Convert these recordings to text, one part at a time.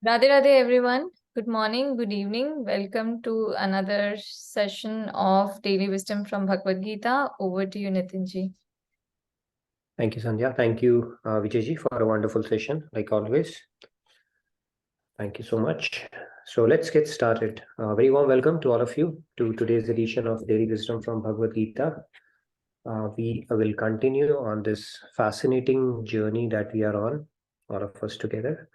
Radhe Radhe everyone. Good morning, good evening. Welcome to another session of Daily Wisdom from Bhagavad Gita. Over to you, Nitinji. Thank you, Sandhya. Thank you, Vijayji, for a wonderful session, like always. Thank you so much. So let's get started. Very warm welcome to all of you to today's edition of Daily Wisdom from Bhagavad Gita. We will continue on this fascinating journey that we are on, all of us together.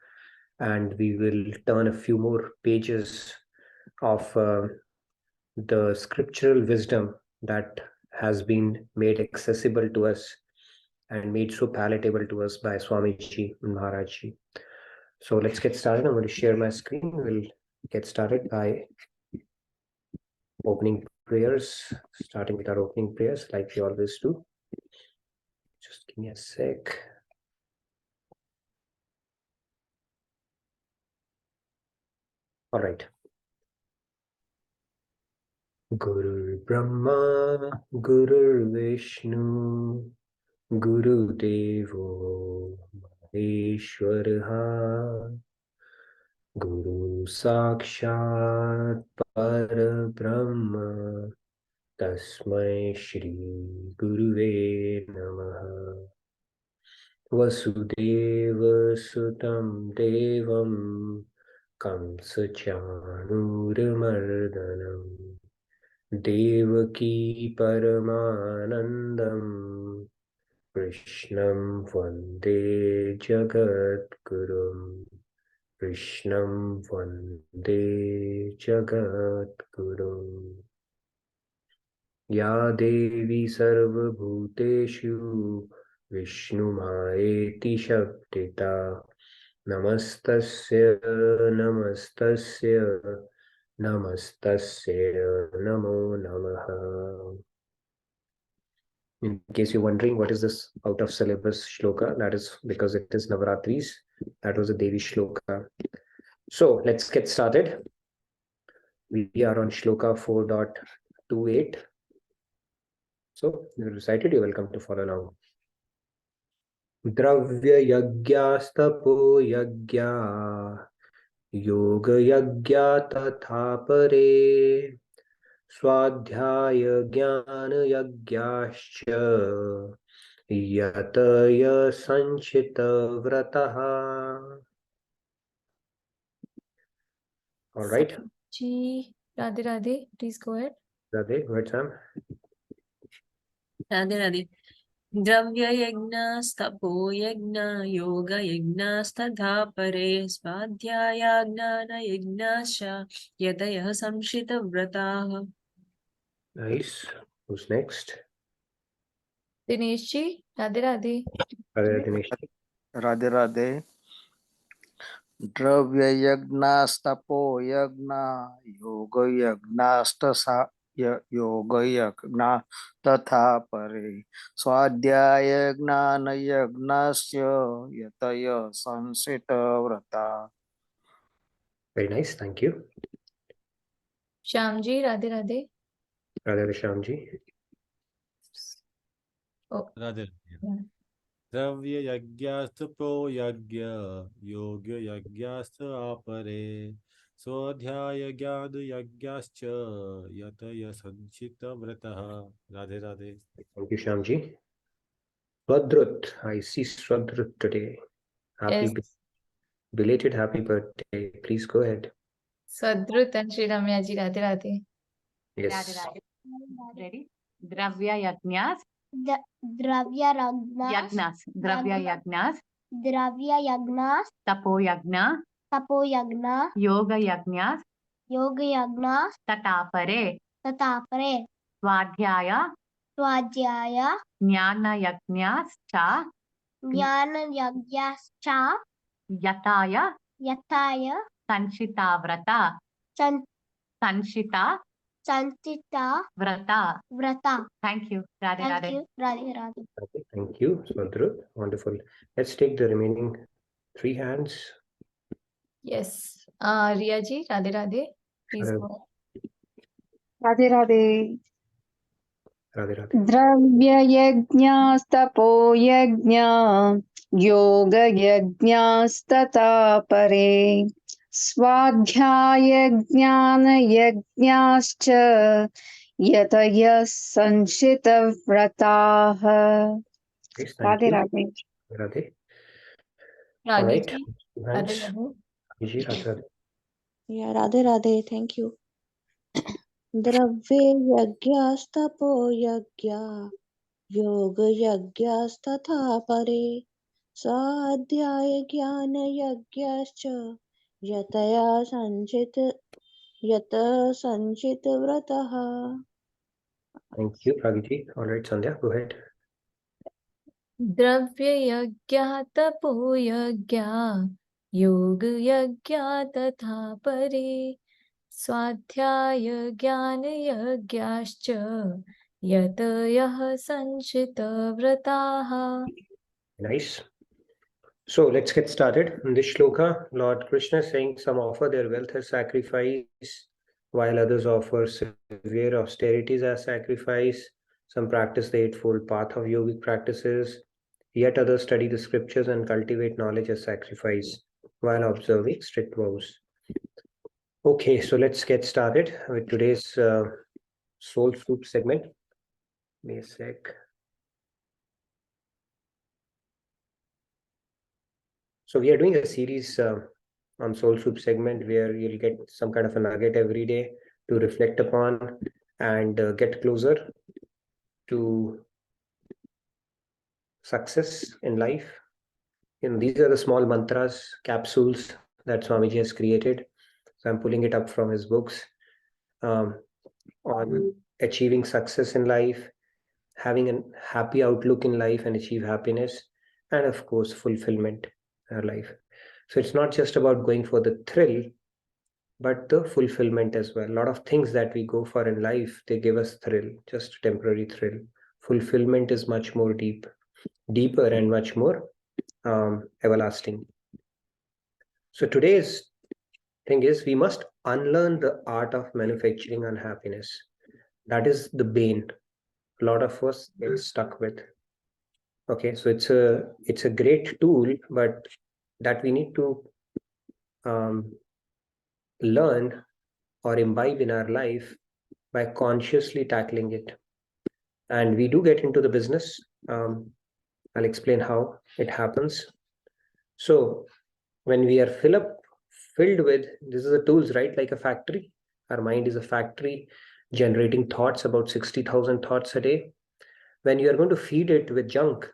And we will turn a few more pages of the scriptural wisdom that has been made accessible to us and made so palatable to us by Swamiji and Maharajji. So let's get started. I'm going to share my screen. We'll get started by opening prayers, starting with our opening prayers like we always do. Just give me a sec. All right. Guru Brahma, Guru Vishnu, Guru Devo Maheshwaraha, Guru Sakshat Parabrahma, Tasmai Shri Guruve Namaha. Vasudeva Sutam Devam Kamsachanurmardanam Devaki Paramanandam Krishnam Vande Jagadgurum Krishnam Vande Jagadgurum Ya Devi Sarvabhuteshu Vishnu Maeti Shaktika Namastasya Namastasya Namastasya Namo Namaha. In case you're wondering what is this out of syllabus shloka, that is because it is Navaratris. That was a Devi shloka. So let's get started. We are on shloka 4.28. So you're recited, you're welcome to follow along. Dravya yagyastapo yagya yoga yagya tatha pare swadhyaya jnana yagyascha yataya sanchita vrataha. All right. Ji, Radhe Radhe, please go ahead. Radhe, go ahead, Sam. Radhe Radhe. Dravya yagna stapo yagna yoga yagna stadha pare swadhyaya gnana yagnasya yatayah samshita vrataha. Nice. Who's next? Dinesh Ji, Radhe Radhe. Radhe, Dinesh. Radhe Radhe. Dravya yagnastapo yagna yoga yagnastasa yoga yagna tatha pare swadhyaya gnana yagnasya yataya sansita vrata. Very nice. Thank you. Shyam Ji, Radhe Radhe. Radhe Shyamji. Oh, Radhe. yeah. Dravya yagyastha pro yagya yoga yagyastha apare swadhyaya gyad yagyascha yataya sanchita vrataha. Radhe Radhe. Thank you, Shyamji. Swadrut. I see Swadrut today. Yes. Belated happy birthday. Please go ahead. Swadrut and Sri Ramya Ji, Radhe Radhe. Yes. Ready? Dravya yagnas. Dravya Yagnas. Dravya yagnas. Dravya yagnas, Tapo yagna. tapo yagna, Yoga yagnas. yoga yagnas, Tatapare. tatapare, Swadhyaya. swadhyaya, Jnana yagnas. Cha. jnana yagyascha, Yataya. yataya, Sanchita vrata. Sanchita santita, vrata. vrata. Thank you. Radhe Thank Radhe. you, Radhe Radhe. Okay, thank you, Swadrut. Wonderful. Let's take the remaining 3 hands. Yes. Riya Ji, Radhe Radhe. Please go ahead. Radhe Radhe. Radhe Radhe. Dravya yajna stapo yajna yoga yajna stata pare स्वाध्यायज्ञानयज्ञाश्च यतयः संशितव्रताः. Yes, thank Radhe you. Radhe. Radhe. All Radhe right. ji, Thanks. Radhe Radhe. Abhijit, Radhe. Yeah, Radhe Radhe, thank you. द्रव्ये यज्ञस्तपो यज्ञा योगयज्ञस्तथा परे स्वाध्याय ज्ञानयज्ञश्च यतया संचित व्रतः. Thank you, Pragiti. All right, Sandhya, go ahead. द्रव्ययज्ञः तपोयज्ञः योगयज्ञः तथा परे स्वाध्याय ज्ञानयज्ञाश्च यतयः संचितव्रताः. Nice. So let's get started. In this shloka, Lord Krishna is saying some offer their wealth as sacrifice, while others offer severe austerities as sacrifice. Some practice the eightfold path of yogic practices, yet others study the scriptures and cultivate knowledge as sacrifice, while observing strict vows. Okay, so let's get started with today's Soul Soup segment. Give me a sec. So we are doing a series on Soul Soup segment where you'll get some kind of a nugget every day to reflect upon and get closer to success in life. These are the small mantras, capsules that Swamiji has created. So I'm pulling it up from his books on achieving success in life, having a happy outlook in life and achieve happiness, and of course, fulfillment in our life. So it's not just about going for the thrill, but the fulfillment as well. A lot of things that we go for in life, they give us thrill, just a temporary thrill. Fulfillment is much more deeper and much more everlasting. So today's thing is we must unlearn the art of manufacturing unhappiness. That is the bane a lot of us get stuck with. Okay, so it's a great tool, but that we need to learn or imbibe in our life by consciously tackling it. And we do get into the business. I'll explain how it happens. So when we are filled with, this is the tools, right? Like a factory. Our mind is a factory generating thoughts, about 60,000 thoughts a day. When you are going to feed it with junk,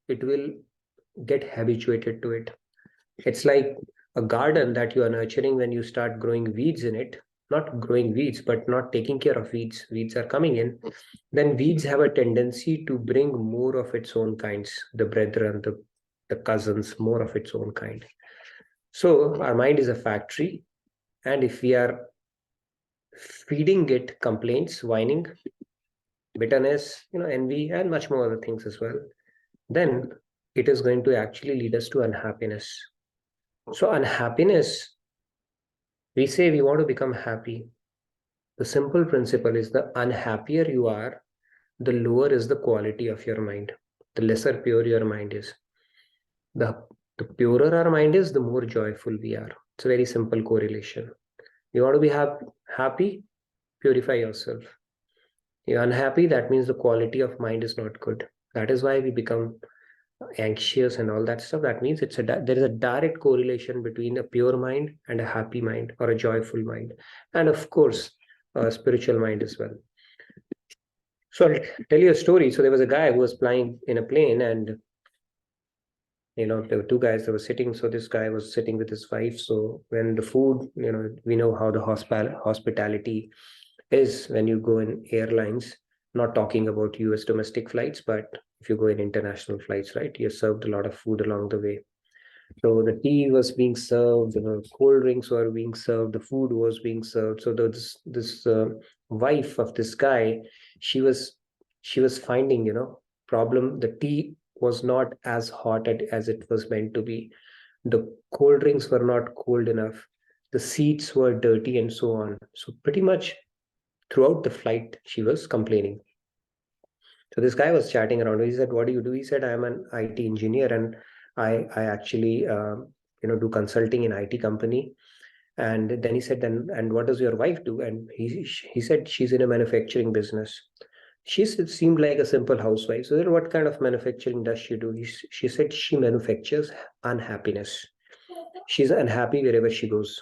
it will get habituated to it. It's like a garden that you are nurturing. When you start growing weeds in it, not growing weeds, but not taking care of weeds, weeds are coming in, then weeds have a tendency to bring more of its own kinds, the brethren, the cousins, more of its own kind. So our mind is a factory, and if we are feeding it complaints, whining, bitterness, envy, and much more other things as well, then it is going to actually lead us to unhappiness. So unhappiness, we say we want to become happy. The simple principle is the unhappier you are, the lower is the quality of your mind, the lesser pure your mind is. The purer our mind is, the more joyful we are. It's a very simple correlation. You want to be happy, purify yourself. You're unhappy, that means the quality of mind is not good. That is why we become anxious and all that stuff. That means there is a direct correlation between a pure mind and a happy mind or a joyful mind, and of course a spiritual mind as well. So I'll tell you a story. So there was a guy who was flying in a plane, and there were two guys that were sitting. So this guy was sitting with his wife. So when the food, we know how the hospitality is when you go in airlines, not talking about US domestic flights, but if you go in international flights, right, you're served a lot of food along the way. So the tea was being served, the cold drinks were being served, the food was being served. So this wife of this guy, she was finding, problem. The tea was not as hot as it was meant to be. The cold drinks were not cold enough. The seats were dirty and so on. So pretty much throughout the flight, she was complaining. So this guy was chatting around. He said, "What do you do?" He said, "I'm an IT engineer and I actually do consulting in IT company. And then he said, then, and what does your wife do? And he said, she's in a manufacturing business. Seemed like a simple housewife. So then what kind of manufacturing does she do? She said she manufactures unhappiness. She's unhappy wherever she goes.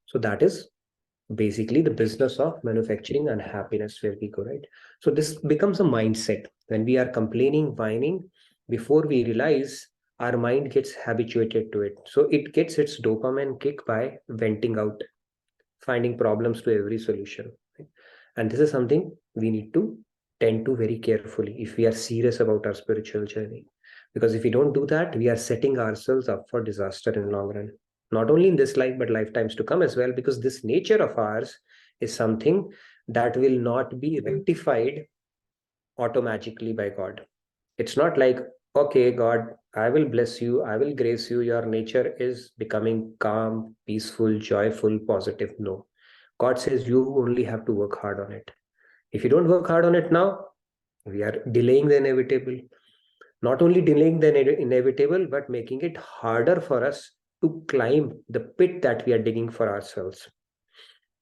So that is basically the business of manufacturing unhappiness where we go, right? So this becomes a mindset. When we are complaining, whining, before we realize, our mind gets habituated to it. So it gets its dopamine kick by venting out, finding problems to every solution. Right? And this is something we need to tend to very carefully if we are serious about our spiritual journey. Because if we don't do that, we are setting ourselves up for disaster in the long run. Not only in this life, but lifetimes to come as well, because this nature of ours is something that will not be rectified automatically by God. It's not like, okay, God, I will bless you, I will grace you, your nature is becoming calm, peaceful, joyful, positive. No. God says you only have to work hard on it. If you don't work hard on it now, we are delaying the inevitable. Not only delaying the inevitable, but making it harder for us to climb the pit that we are digging for ourselves.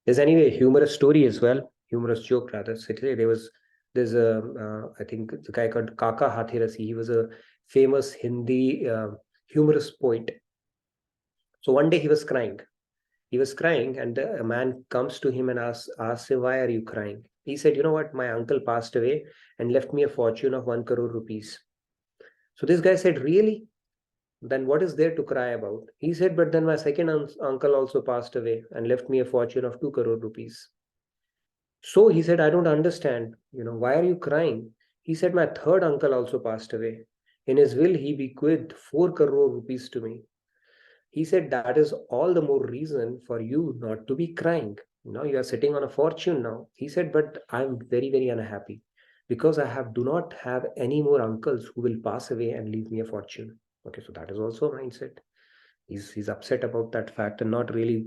There's anyway a humorous story as well, humorous joke rather. So there's a I think the guy called Kaka Hathirasi. He was a famous Hindi humorous poet. So one day he was crying. And a man comes to him and asks him, why are you crying? He said, you know what, my uncle passed away and left me a fortune of 1 crore rupees. So this guy said, really? Then what is there to cry about? He said, but then my second uncle also passed away and left me a fortune of 2 crore rupees. So he said, I don't understand. Why are you crying? He said, my third uncle also passed away. In his will, he bequeathed 4 crore rupees to me. He said, that is all the more reason for you not to be crying. You are sitting on a fortune now. He said, but I'm very, very unhappy because I do not have any more uncles who will pass away and leave me a fortune. Okay, so that is also a mindset. He's upset about that fact and not really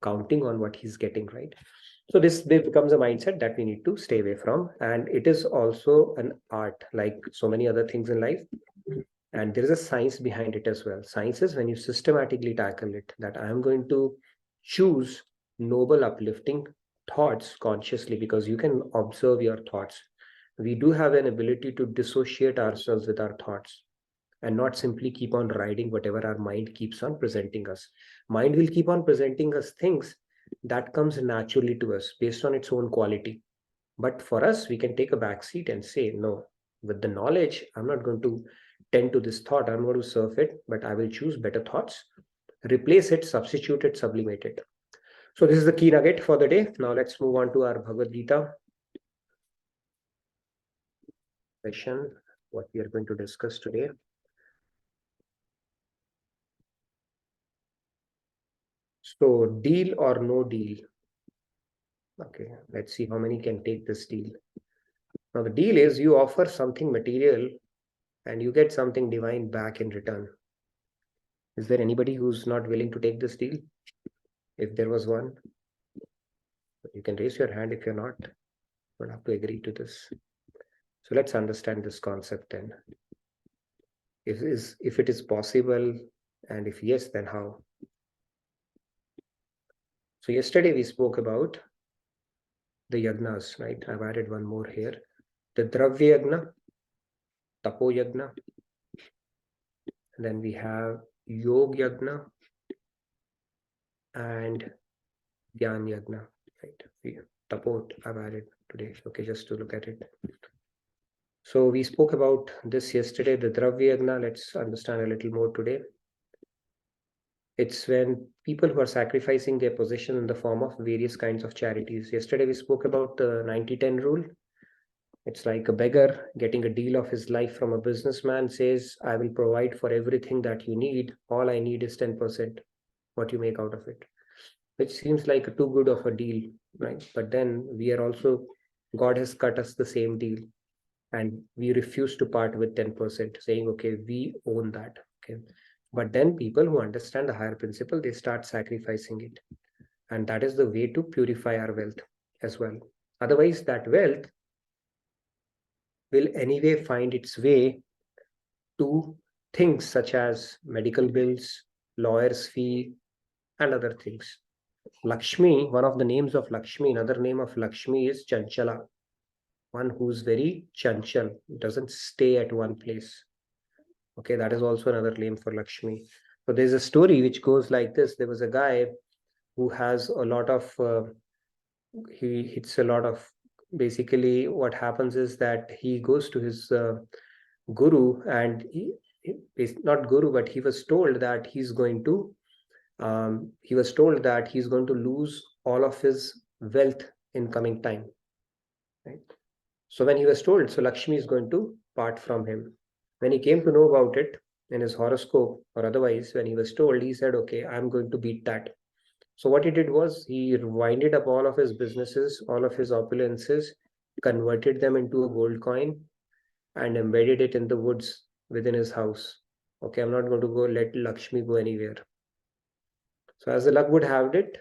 counting on what he's getting, right? So this becomes a mindset that we need to stay away from. And it is also an art, like so many other things in life. And there is a science behind it as well. Science is when you systematically tackle it, that I am going to choose noble, uplifting thoughts consciously, because you can observe your thoughts. We do have an ability to dissociate ourselves with our thoughts and not simply keep on riding whatever our mind keeps on presenting us. Mind will keep on presenting us things that comes naturally to us based on its own quality. But for us, we can take a back seat and say, no, with the knowledge, I'm not going to tend to this thought. I'm going to surf it, but I will choose better thoughts, replace it, substitute it, sublimate it. So this is the key nugget for the day. Now let's move on to our Bhagavad Gita session, what we are going to discuss today. So deal or no deal. Okay, let's see how many can take this deal. Now the deal is you offer something material and you get something divine back in return. Is there anybody who's not willing to take this deal? If there was one, you can raise your hand. If you're not, you'll have to agree to this. So let's understand this concept then. If it is possible, and if yes, then how? So yesterday we spoke about the yagnas, right? I've added one more here. The Dravya Yagna, Tapo Yagna. Then we have Yog Yagna and Dhyan Yagna, right? Tapo I've added today, okay, just to look at it. So we spoke about this yesterday, the Dravya Yagna. Let's understand a little more today. It's when people who are sacrificing their possession in the form of various kinds of charities. Yesterday we spoke about the 90-10 rule. It's like a beggar getting a deal of his life from a businessman, says, I will provide for everything that you need. All I need is 10%, what you make out of it, which seems like too good of a deal, right? But then we are also, God has cut us the same deal and we refuse to part with 10%, saying, okay, we own that, okay? But then people who understand the higher principle, they start sacrificing it. And that is the way to purify our wealth as well. Otherwise, that wealth will anyway find its way to things such as medical bills, lawyer's fee, and other things. Lakshmi, one of the names of Lakshmi, another name of Lakshmi is Chanchala, one who's very chanchal, doesn't stay at one place. Okay, that is also another name for Lakshmi. So there's a story which goes like this. There was a guy who has a lot of, he hits a lot of, basically what happens is that he goes to his guru, and he's not guru, but he was told that he's going to lose all of his wealth in coming time, right? So when he was told, so Lakshmi is going to part from him. When he came to know about it in his horoscope or otherwise, when he was told, he said, okay, I'm going to beat that. So what he did was he winded up all of his businesses, all of his opulences, converted them into a gold coin, and embedded it in the woods within his house. Okay, I'm not going to go let Lakshmi go anywhere. So as the luck would have it,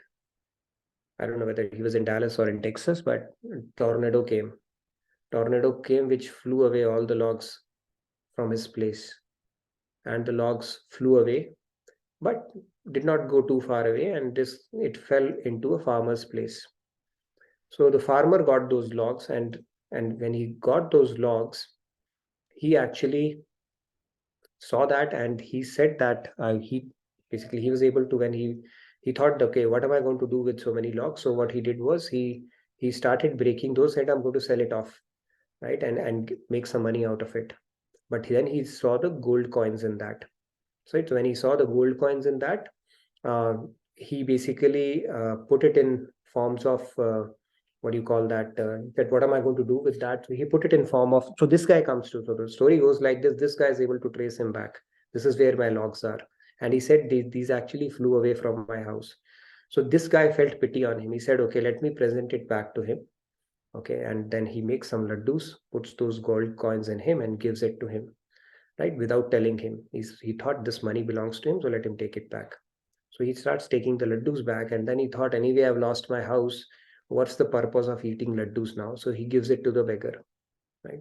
I don't know whether he was in Dallas or in Texas, but tornado came. Tornado came which flew away all the logs from his place. And the logs flew away, but did not go too far away, and it fell into a farmer's place. So the farmer got those logs, and when he got those logs, he actually saw that, and he said that he was able to, when he thought, okay, what am I going to do with so many logs? So what he did was he started breaking those, and I'm going to sell it off, right, and make some money out of it. But then he saw the gold coins in that. So when he saw the gold coins in that, he basically put it in forms of what do you call that? That what am I going to do with that? So he put it in form of. So this guy comes to. So the story goes like this: this guy is able to trace him back. This is where my logs are, and he said these actually flew away from my house. So this guy felt pity on him. He said, okay, let me present it back to him. Okay, and then he makes some laddus, puts those gold coins in him, and gives it to him, right, without telling him. He thought this money belongs to him, so let him take it back. So he starts taking the laddus back, and then he thought, anyway, I've lost my house. What's the purpose of eating laddus now? So he gives it to the beggar, right?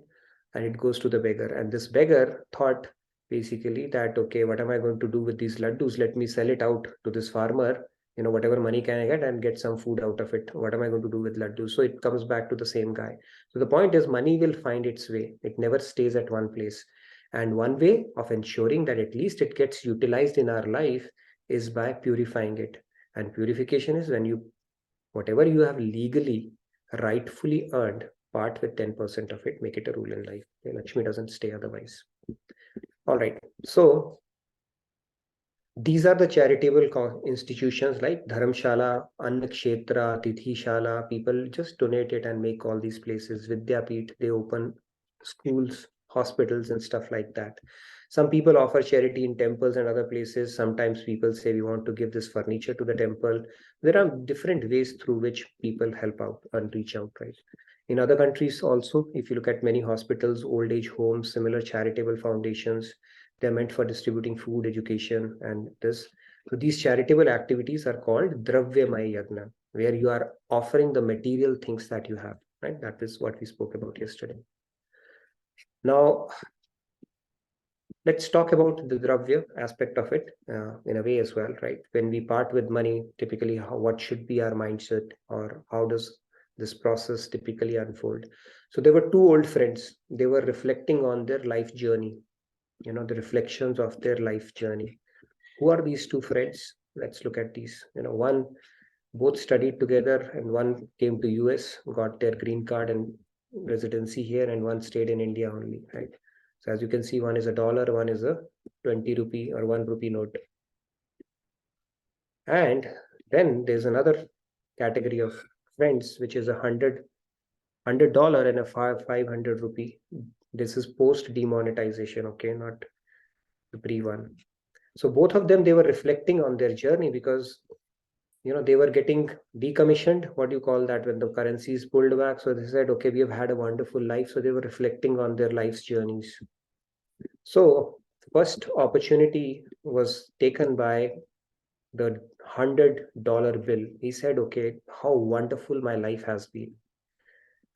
And it goes to the beggar. And this beggar thought basically that, okay, what am I going to do with these laddus? Let me sell it out to this farmer. Whatever money can I get and get some food out of it. What am I going to do with laddus? So it comes back to the same guy. So the point is, money will find its way. It never stays at one place. And one way of ensuring that at least it gets utilized in our life is by purifying it. And purification is when whatever you have legally, rightfully earned, part with 10% of it, make it a rule in life. Lakshmi doesn't stay otherwise. All right. So these are the charitable institutions like Dharamshala, Annakshetra, Tithishala. People just donate it and make all these places. Vidyapeeth, they open schools, hospitals, and stuff like that. Some people offer charity in temples and other places. Sometimes people say, we want to give this furniture to the temple. There are different ways through which people help out and reach out, right? In other countries also, if you look at many hospitals, old age homes, similar charitable foundations, they're meant for distributing food, education, and this. So these charitable activities are called Dravyamaya Yagna, where you are offering the material things that you have, right? That is what we spoke about yesterday. Now, let's talk about the Dravya aspect of it in a way as well, right? When we part with money, typically what should be our mindset, or how does this process typically unfold? So there were two old friends. They were reflecting on their life journey, the reflections of their life journey. Who are these two friends? Let's look at these. Both studied together, and one came to US, got their green card and residency here, and one stayed in India only, right? So as you can see, one is $1, one is a 20 rupee or 1 rupee note. And then there's another category of friends, which is $100 and a 500 rupee. This is post demonetization, okay, not the pre one. So both of them, they were reflecting on their journey because, they were getting decommissioned. What do you call that when the currency is pulled back? So they said, okay, we have had a wonderful life. So they were reflecting on their life's journeys. So first opportunity was taken by the $100 bill. He said, okay, how wonderful my life has been.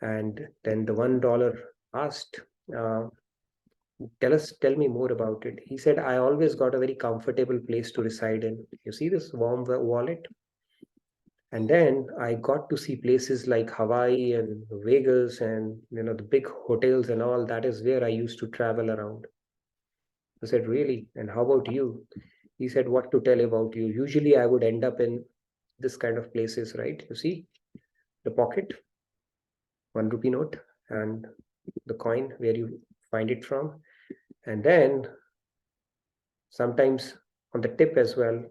And then the $1 asked, tell me more about it. He said, I always got a very comfortable place to reside in. You see this warm wallet? And then I got to see places like Hawaii and Vegas and, the big hotels and all. That is where I used to travel around. I said, really? And how about you? He said, what to tell about you? Usually I would end up in this kind of places, right? You see the pocket, 1 rupee note, and the coin where you find it from. And then sometimes on the tip as well,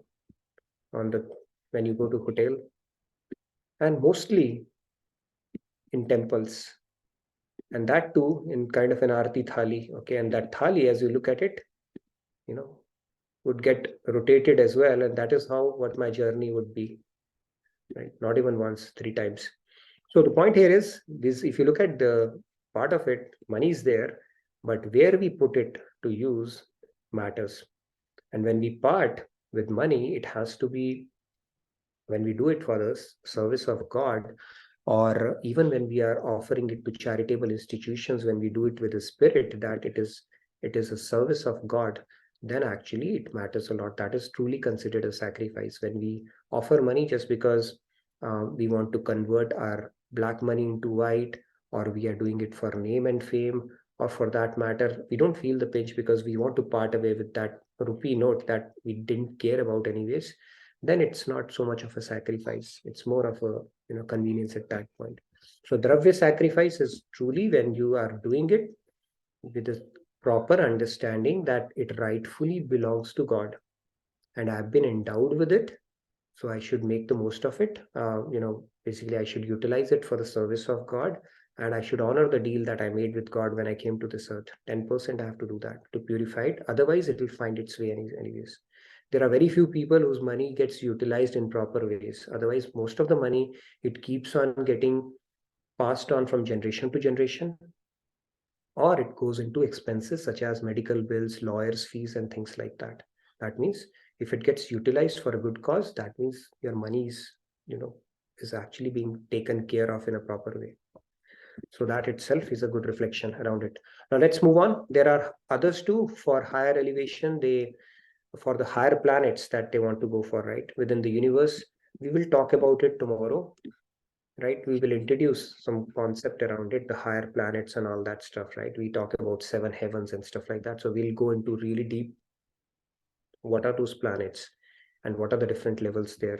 when you go to hotel, and mostly in temples, and that too in kind of an arti thali. Okay, and that thali, as you look at it, would get rotated as well, and that is what my journey would be, right? Not even once, 3 times. So the point here is this: if you look at the part of it, money is there, but where we put it to use matters. And when we part with money, it has to be, when we do it for the service of God, or even when we are offering it to charitable institutions, when we do it with a spirit that it is a service of God, then actually it matters a lot. That is truly considered a sacrifice. When we offer money just because we want to convert our black money into white, or we are doing it for name and fame, or for that matter, we don't feel the pinch because we want to part away with that rupee note that we didn't care about anyways, then it's not so much of a sacrifice. It's more of a convenience at that point. So dravya sacrifice is truly when you are doing it with a proper understanding that it rightfully belongs to God, and I've been endowed with it, so I should make the most of it. Basically I should utilize it for the service of God, and I should honor the deal that I made with God when I came to this earth. 10% I have to do that to purify it. Otherwise it will find its way anyways. There are very few people whose money gets utilized in proper ways. Otherwise, most of the money, it keeps on getting passed on from generation to generation, or it goes into expenses such as medical bills, lawyers' fees, and things like that. That means if it gets utilized for a good cause, that means your money is actually being taken care of in a proper way. So that itself is a good reflection around it. Now let's move on. There are others too for higher elevation. For the higher planets that they want to go for, right, within the universe. We will talk about it tomorrow, right? We will introduce some concept around it, the higher planets and all that stuff, right? We talk about 7 heavens and stuff like that. So we'll go into really deep, what are those planets and what are the different levels there.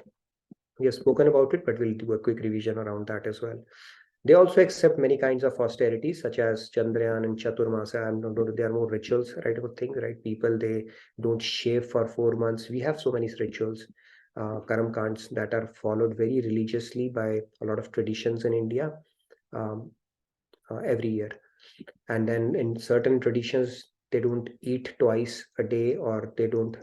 We have spoken about it, but we'll do a quick revision around that as well. They also accept many kinds of austerities, such as Chandrayaan and Chaturmasa. They are more rituals, right? About things, right? People, they don't shave for 4 months. We have so many rituals, Karam Kants, that are followed very religiously by a lot of traditions in India every year. And then in certain traditions, they don't eat twice a day, or they don't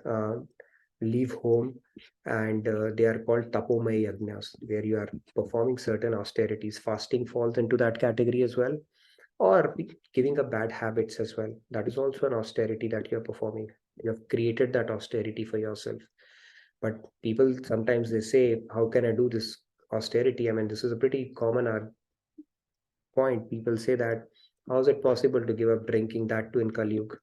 leave home, and they are called tapomaya yagnas, where you are performing certain austerities. Fasting falls into that category as well, or giving up bad habits as well. That is also an austerity that you're performing. You have created that austerity for yourself. But people sometimes they say, how can I do this austerity? I mean, this is a pretty common point. People say that, how is it possible to give up drinking, that too in Kali Yuga?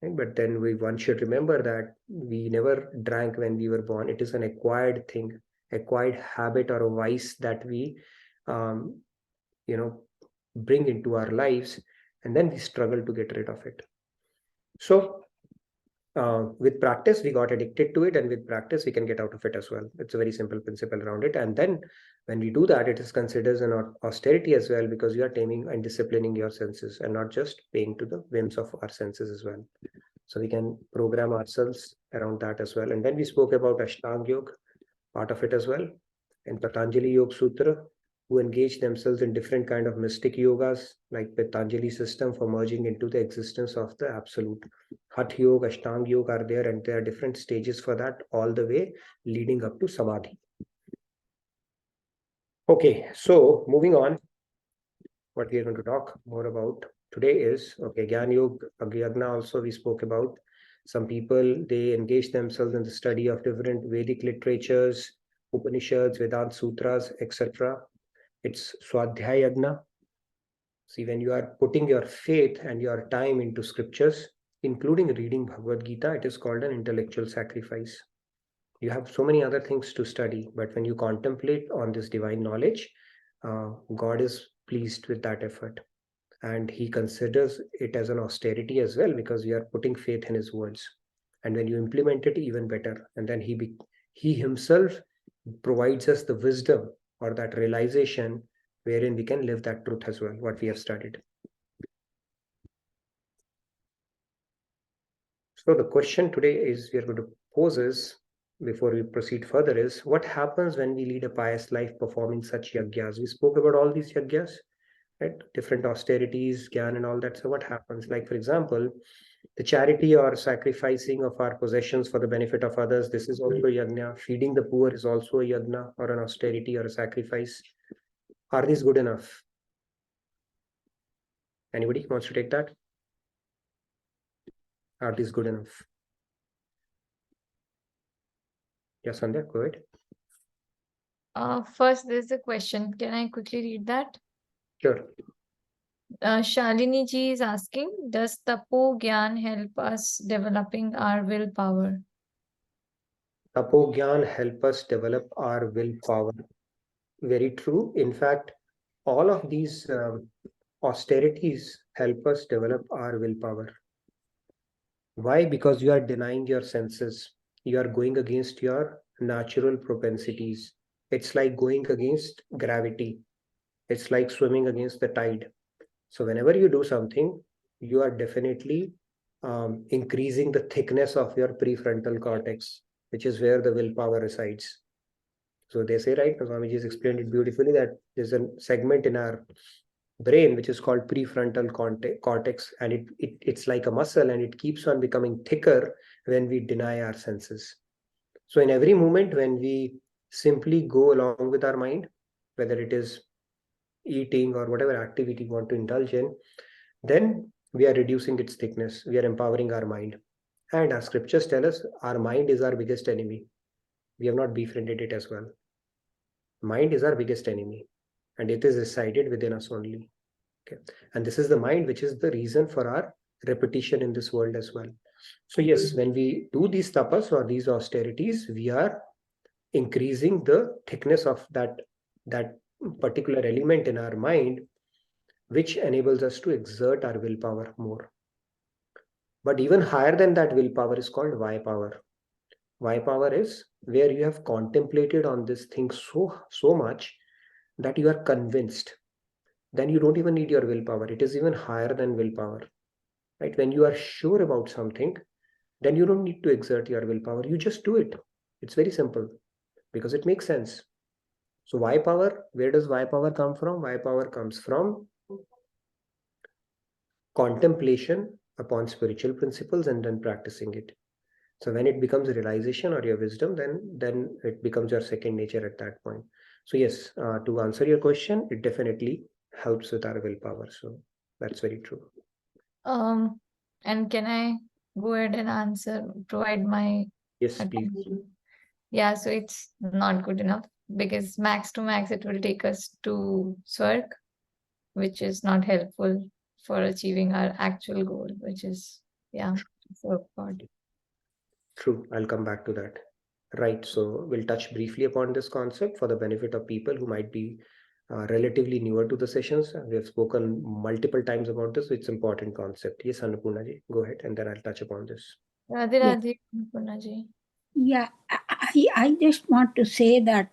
But then one should remember that we never drank when we were born. It is an acquired thing, acquired habit or a vice that we, bring into our lives, and then we struggle to get rid of it. So with practice, we got addicted to it, and with practice, we can get out of it as well. It's a very simple principle around it. And then when we do that, it is considered an austerity as well, because you are taming and disciplining your senses and not just paying to the whims of our senses as well. So we can program ourselves around that as well. And then we spoke about Ashtanga Yoga, part of it as well. In Patanjali Yoga Sutra, who engage themselves in different kind of mystic yogas, like Patanjali system for merging into the existence of the absolute. Hatha Yoga, Ashtanga Yoga are there, and there are different stages for that, all the way leading up to Samadhi. Okay, so moving on, what we are going to talk more about today is, Gyan Yoga, Yagna also we spoke about. Some people, they engage themselves in the study of different Vedic literatures, Upanishads, Vedanta Sutras, etc. It's Swadhyaya Yagna. See, when you are putting your faith and your time into scriptures, including reading Bhagavad Gita, it is called an intellectual sacrifice. You have so many other things to study, but when you contemplate on this divine knowledge, God is pleased with that effort. And he considers it as an austerity as well, because you are putting faith in his words. And when you implement it, even better. And then he himself provides us the wisdom or that realization wherein we can live that truth as well, what we have studied. So the question today is we are going to pose is, before we proceed further, is what happens when we lead a pious life performing such yagyas? We spoke about all these yagyas, right? Different austerities, gyan and all that. So what happens? Like, for example, the charity or sacrificing of our possessions for the benefit of others, this is also a yajna. Feeding the poor is also a yajna or an austerity or a sacrifice. Are these good enough? Anybody wants to take that? Are these good enough? Yes, Sandhya, go ahead. First, there's a question. Can I quickly read that? Sure. Shalini ji is asking, does Tapo Gyan help us developing our willpower? Tapo Gyan help us develop our willpower. Very true. In fact, all of these austerities help us develop our willpower. Why? Because you are denying your senses. You are going against your natural propensities. It's like going against gravity. It's like swimming against the tide. So whenever you do something, you are definitely increasing the thickness of your prefrontal cortex, which is where the willpower resides. So they say, right, Swamiji has explained it beautifully, that there's a segment in our brain which is called prefrontal cortex, and it's like a muscle, and it keeps on becoming thicker when we deny our senses. So in every moment when we simply go along with our mind, whether it is eating or whatever activity we want to indulge in, then we are reducing its thickness. We are empowering our mind. And our scriptures tell us our mind is our biggest enemy. We have not befriended it as well. Mind is our biggest enemy, and it is resided within us only. Okay. And this is the mind which is the reason for our repetition in this world as well. So yes, when we do these tapas or these austerities, we are increasing the thickness of that particular element in our mind, which enables us to exert our willpower more. But even higher than that willpower is called Y power. Y power is where you have contemplated on this thing so much that you are convinced. Then you don't even need your willpower. It is even higher than willpower. Right? When you are sure about something, then you don't need to exert your willpower. You just do it. It's very simple because it makes sense. So Y power, where does Y power come from? Y power comes from contemplation upon spiritual principles and then practicing it. So when it becomes a realization or your wisdom, then it becomes your second nature at that point. So yes, to answer your question, it definitely helps with our willpower. So that's very true. And can I go ahead and provide my Yes, please. Yeah, so it's not good enough because max to max it will take us to Swarg, which is not helpful for achieving our actual goal, which is, so God. True. I'll come back to that. Right. So we'll touch briefly upon this concept for the benefit of people who might be relatively newer to the sessions. We have spoken multiple times about this. So it's an important concept. Yes, Annapurna ji, go ahead, and then I'll touch upon this. Radhe Radhe, Annapurna ji. Yeah, I just want to say that,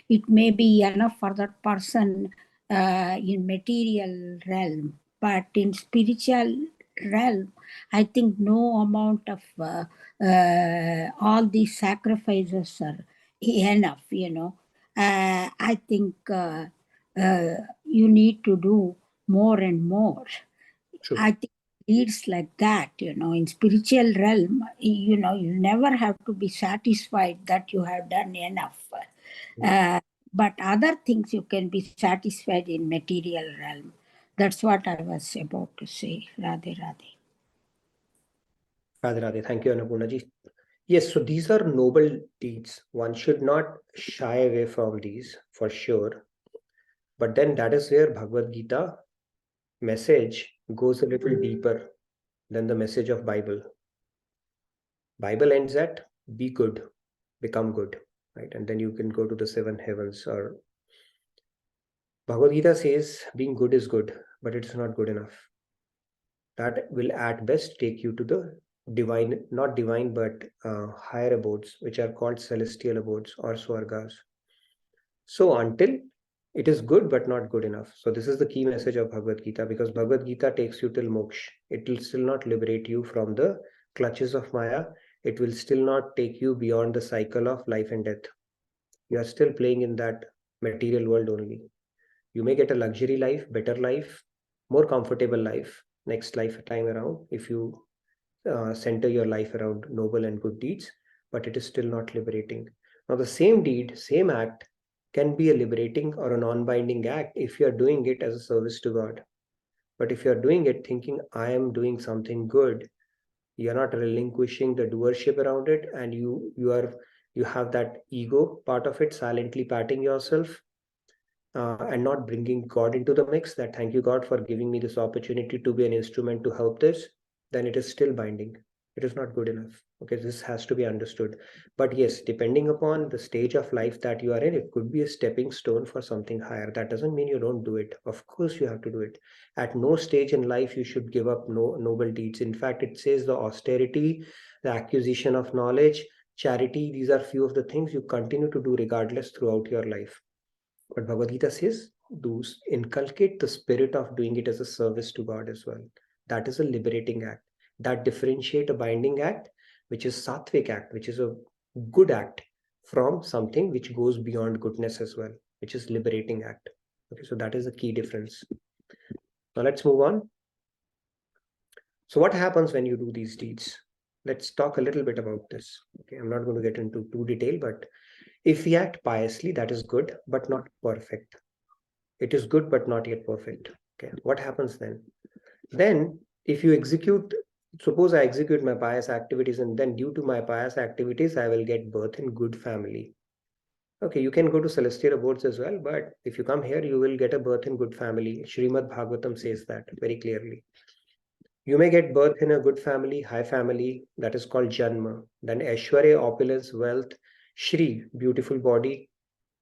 it may be enough for that person in material realm, but in spiritual realm, I think no amount of all these sacrifices are enough, I think you need to do more and more. True. I think it's like that, in spiritual realm, you never have to be satisfied that you have done enough. But other things you can be satisfied in material realm. That's what I was about to say. Radhe Radhe. Radhe Radhe. Thank you, Annapurna ji. Yes, so these are noble deeds. One should not shy away from these for sure. But then that is where Bhagavad Gita message goes a little deeper than the message of Bible. Bible ends at be good, become good, right? And then you can go to the 7 heavens. Or Bhagavad Gita says being good is good, but it's not good enough. That will at best take you to the divine, not divine, but higher abodes, which are called celestial abodes or swargas. So until it is good but not good enough. So this is the key message of Bhagavad Gita, because Bhagavad Gita takes you till moksha. It will still not liberate you from the clutches of Maya. It will still not take you beyond the cycle of life and death. You are still playing in that material world only. You may get a luxury life, better life, more comfortable life next lifetime around if you center your life around noble and good deeds, but it is still not liberating. Now, the same deed, same act can be a liberating or a non-binding act if you are doing it as a service to God. But if you are doing it thinking, I am doing something good, you are not relinquishing the doership around it, and you have that ego part of it silently patting yourself, and not bringing God into the mix, that thank you God for giving me this opportunity to be an instrument to help this, then it is still binding. It is not good enough. Okay, this has to be understood. But yes, depending upon the stage of life that you are in, it could be a stepping stone for something higher. That doesn't mean you don't do it. Of course you have to do it. At no stage in life you should give up noble deeds. In fact, it says the austerity, the acquisition of knowledge, charity, these are few of the things you continue to do regardless throughout your life. But Bhagavad Gita says, do inculcate the spirit of doing it as a service to God as well. That is a liberating act. That differentiate a binding act, which is sattvic act, which is a good act, from something which goes beyond goodness as well, which is liberating act. Okay, so that is the key difference. Now let's move on. So what happens when you do these deeds? Let's talk a little bit about this. Okay, I'm not going to get into too detail, but if we act piously, that is good, but not perfect. It is good, but not yet perfect. Okay, what happens then? Then, if you execute, suppose I execute my pious activities, and then due to my pious activities, I will get birth in good family. Okay, you can go to celestial abodes as well, but if you come here, you will get a birth in good family. Srimad Bhagavatam says that very clearly. You may get birth in a good family, high family, that is called Janma. Then Aishwarya, opulence, wealth, Shri, beautiful body,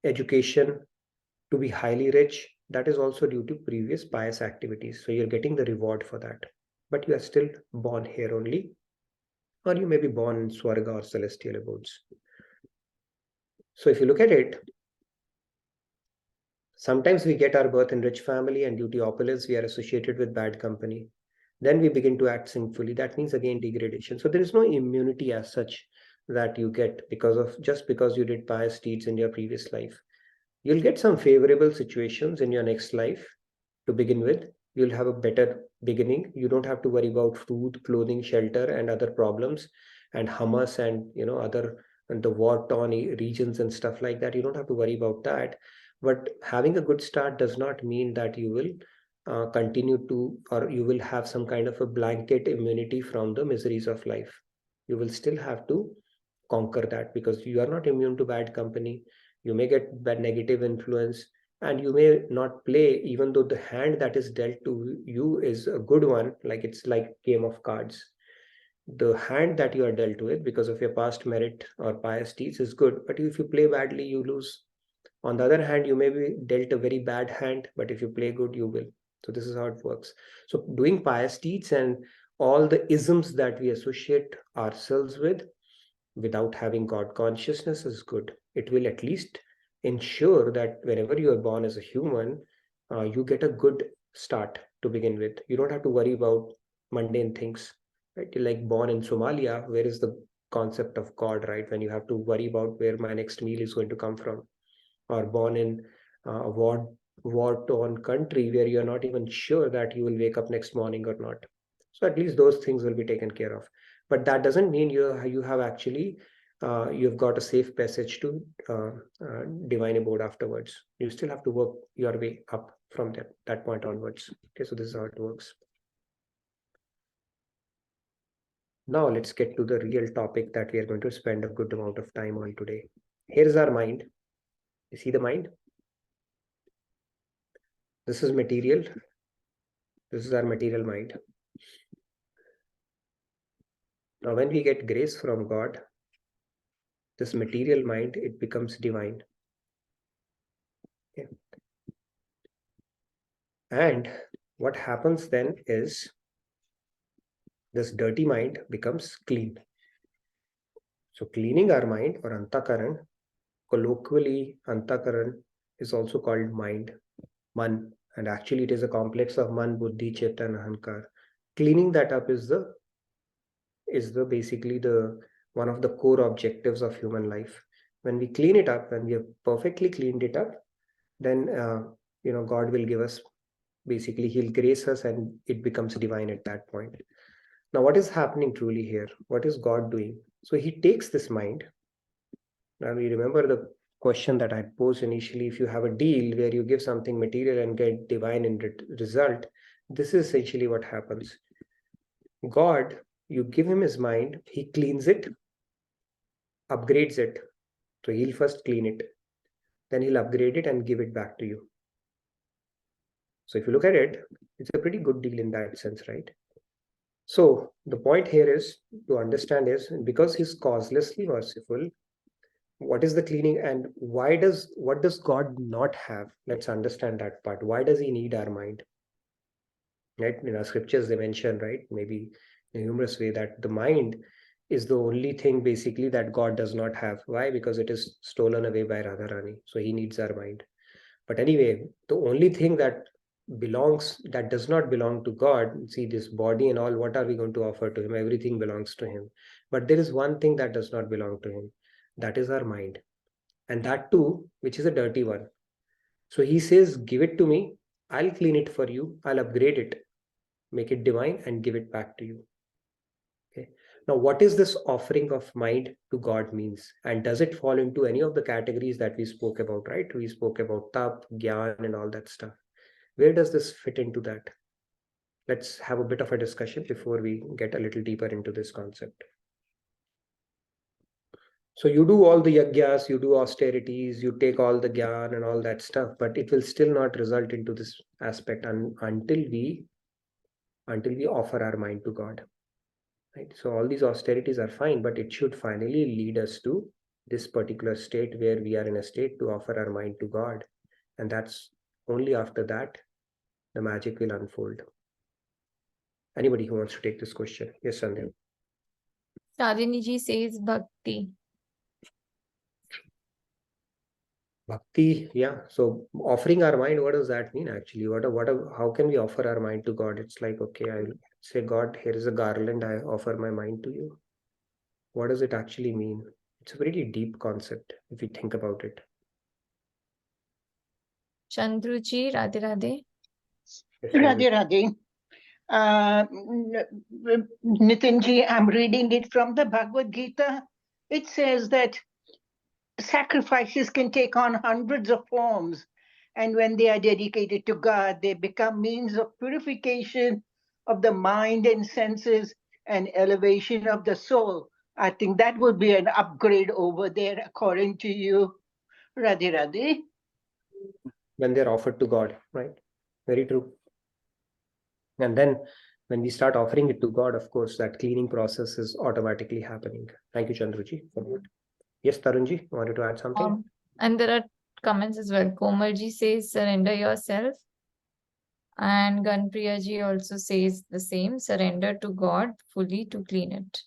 education, to be highly rich, that is also due to previous pious activities. So you're getting the reward for that. But you are still born here only, or you may be born in Swarga or celestial abodes. So if you look at it, sometimes we get our birth in rich family, and due to opulence, we are associated with bad company. Then we begin to act sinfully. That means again degradation. So there is no immunity as such that you get just because you did pious deeds in your previous life. You'll get some favorable situations in your next life to begin with. You'll have a better beginning. You don't have to worry about food, clothing, shelter, and other problems, and Hamas and other and the war-torn regions and stuff like that. You don't have to worry about that. But having a good start does not mean that you will continue to, or you will have some kind of a blanket immunity from the miseries of life. You will still have to conquer that, because you are not immune to bad company. You may get bad negative influence, and you may not play, even though the hand that is dealt to you is a good one, like it's like game of cards. The hand that you are dealt with because of your past merit or pious deeds is good, but if you play badly, you lose. On the other hand, you may be dealt a very bad hand, but if you play good, you will. So this is how it works. So doing pious deeds and all the isms that we associate ourselves with without having God consciousness is good. It will at least ensure that whenever you are born as a human, you get a good start to begin with. You don't have to worry about mundane things, right? You're like born in Somalia, where is the concept of God, right? When you have to worry about where my next meal is going to come from, or born in a war-torn country where you're not even sure that you will wake up next morning or not. So at least those things will be taken care of. But that doesn't mean you have actually you've got a safe passage to divine abode afterwards. You still have to work your way up from that point onwards. Okay, so this is how it works. Now let's get to the real topic that we are going to spend a good amount of time on today. Here is our mind. You see the mind? This is material. This is our material mind. Now, when we get grace from God, this material mind, it becomes divine. Okay. And what happens then is this dirty mind becomes clean. So cleaning our mind, or antakaran, colloquially antakaran is also called mind, man, and actually it is a complex of man, buddhi, chitta, and ahankar. Cleaning that up is basically the one of the core objectives of human life. When we clean it up, when we have perfectly cleaned it up, then God will give us, basically he'll grace us, and it becomes divine at that point. Now, what is happening truly here? What is God doing? So he takes this mind. Now, we remember the question that I posed initially. If you have a deal where you give something material and get divine in result, this is essentially what happens. God, you give him his mind, he cleans it, upgrades it. So he'll first clean it, then he'll upgrade it and give it back to you. So if you look at it, it's a pretty good deal in that sense, right? So the point here is to understand is, because he's causelessly merciful, what is the cleaning, and what does God not have? Let's understand that part. Why does he need our mind? Right? In our scriptures, they mention, right, maybe in a humorous way, that the mind is the only thing basically that God does not have. Why? Because it is stolen away by Radharani. So he needs our mind. But anyway, the only thing that does not belong to God, see, this body and all, what are we going to offer to him? Everything belongs to him. But there is one thing that does not belong to him. That is our mind. And that too, which is a dirty one. So he says, give it to me. I'll clean it for you. I'll upgrade it, make it divine, and give it back to you. Okay. Now, what is this offering of mind to God means? And does it fall into any of the categories that we spoke about, right? We spoke about tap, gyan, and all that stuff. Where does this fit into that? Let's have a bit of a discussion before we get a little deeper into this concept. So you do all the yagyas, you do austerities, you take all the gyan and all that stuff, but it will still not result into this aspect until we offer our mind to God. Right? So all these austerities are fine, but it should finally lead us to this particular state where we are in a state to offer our mind to God. And that's only after that the magic will unfold. Anybody who wants to take this question? Yes, Sandhya. Shalini ji says bhakti. Bhakti, yeah. So offering our mind, what does that mean actually? How can we offer our mind to God? It's like, okay, I'll say, God, here is a garland, I offer my mind to you. What does it actually mean? It's a pretty deep concept if you think about it. Chandruji, Radhe Radhe. Radhe Radhe. Nitinji, I'm reading it from the Bhagavad Gita. It says that sacrifices can take on hundreds of forms, and when they are dedicated to God, they become means of purification of the mind and senses and elevation of the soul. I think that would be an upgrade over there, according to you. Radhe Radhe. When they're offered to God, right? Very true. And then when we start offering it to God, of course, that cleaning process is automatically happening. Thank you, Chandruji, for that. Yes, Tarunji, wanted to add something? And there are comments as well. Komalji says, surrender yourself. And Ganpriyaji also says the same, surrender to God fully to clean it.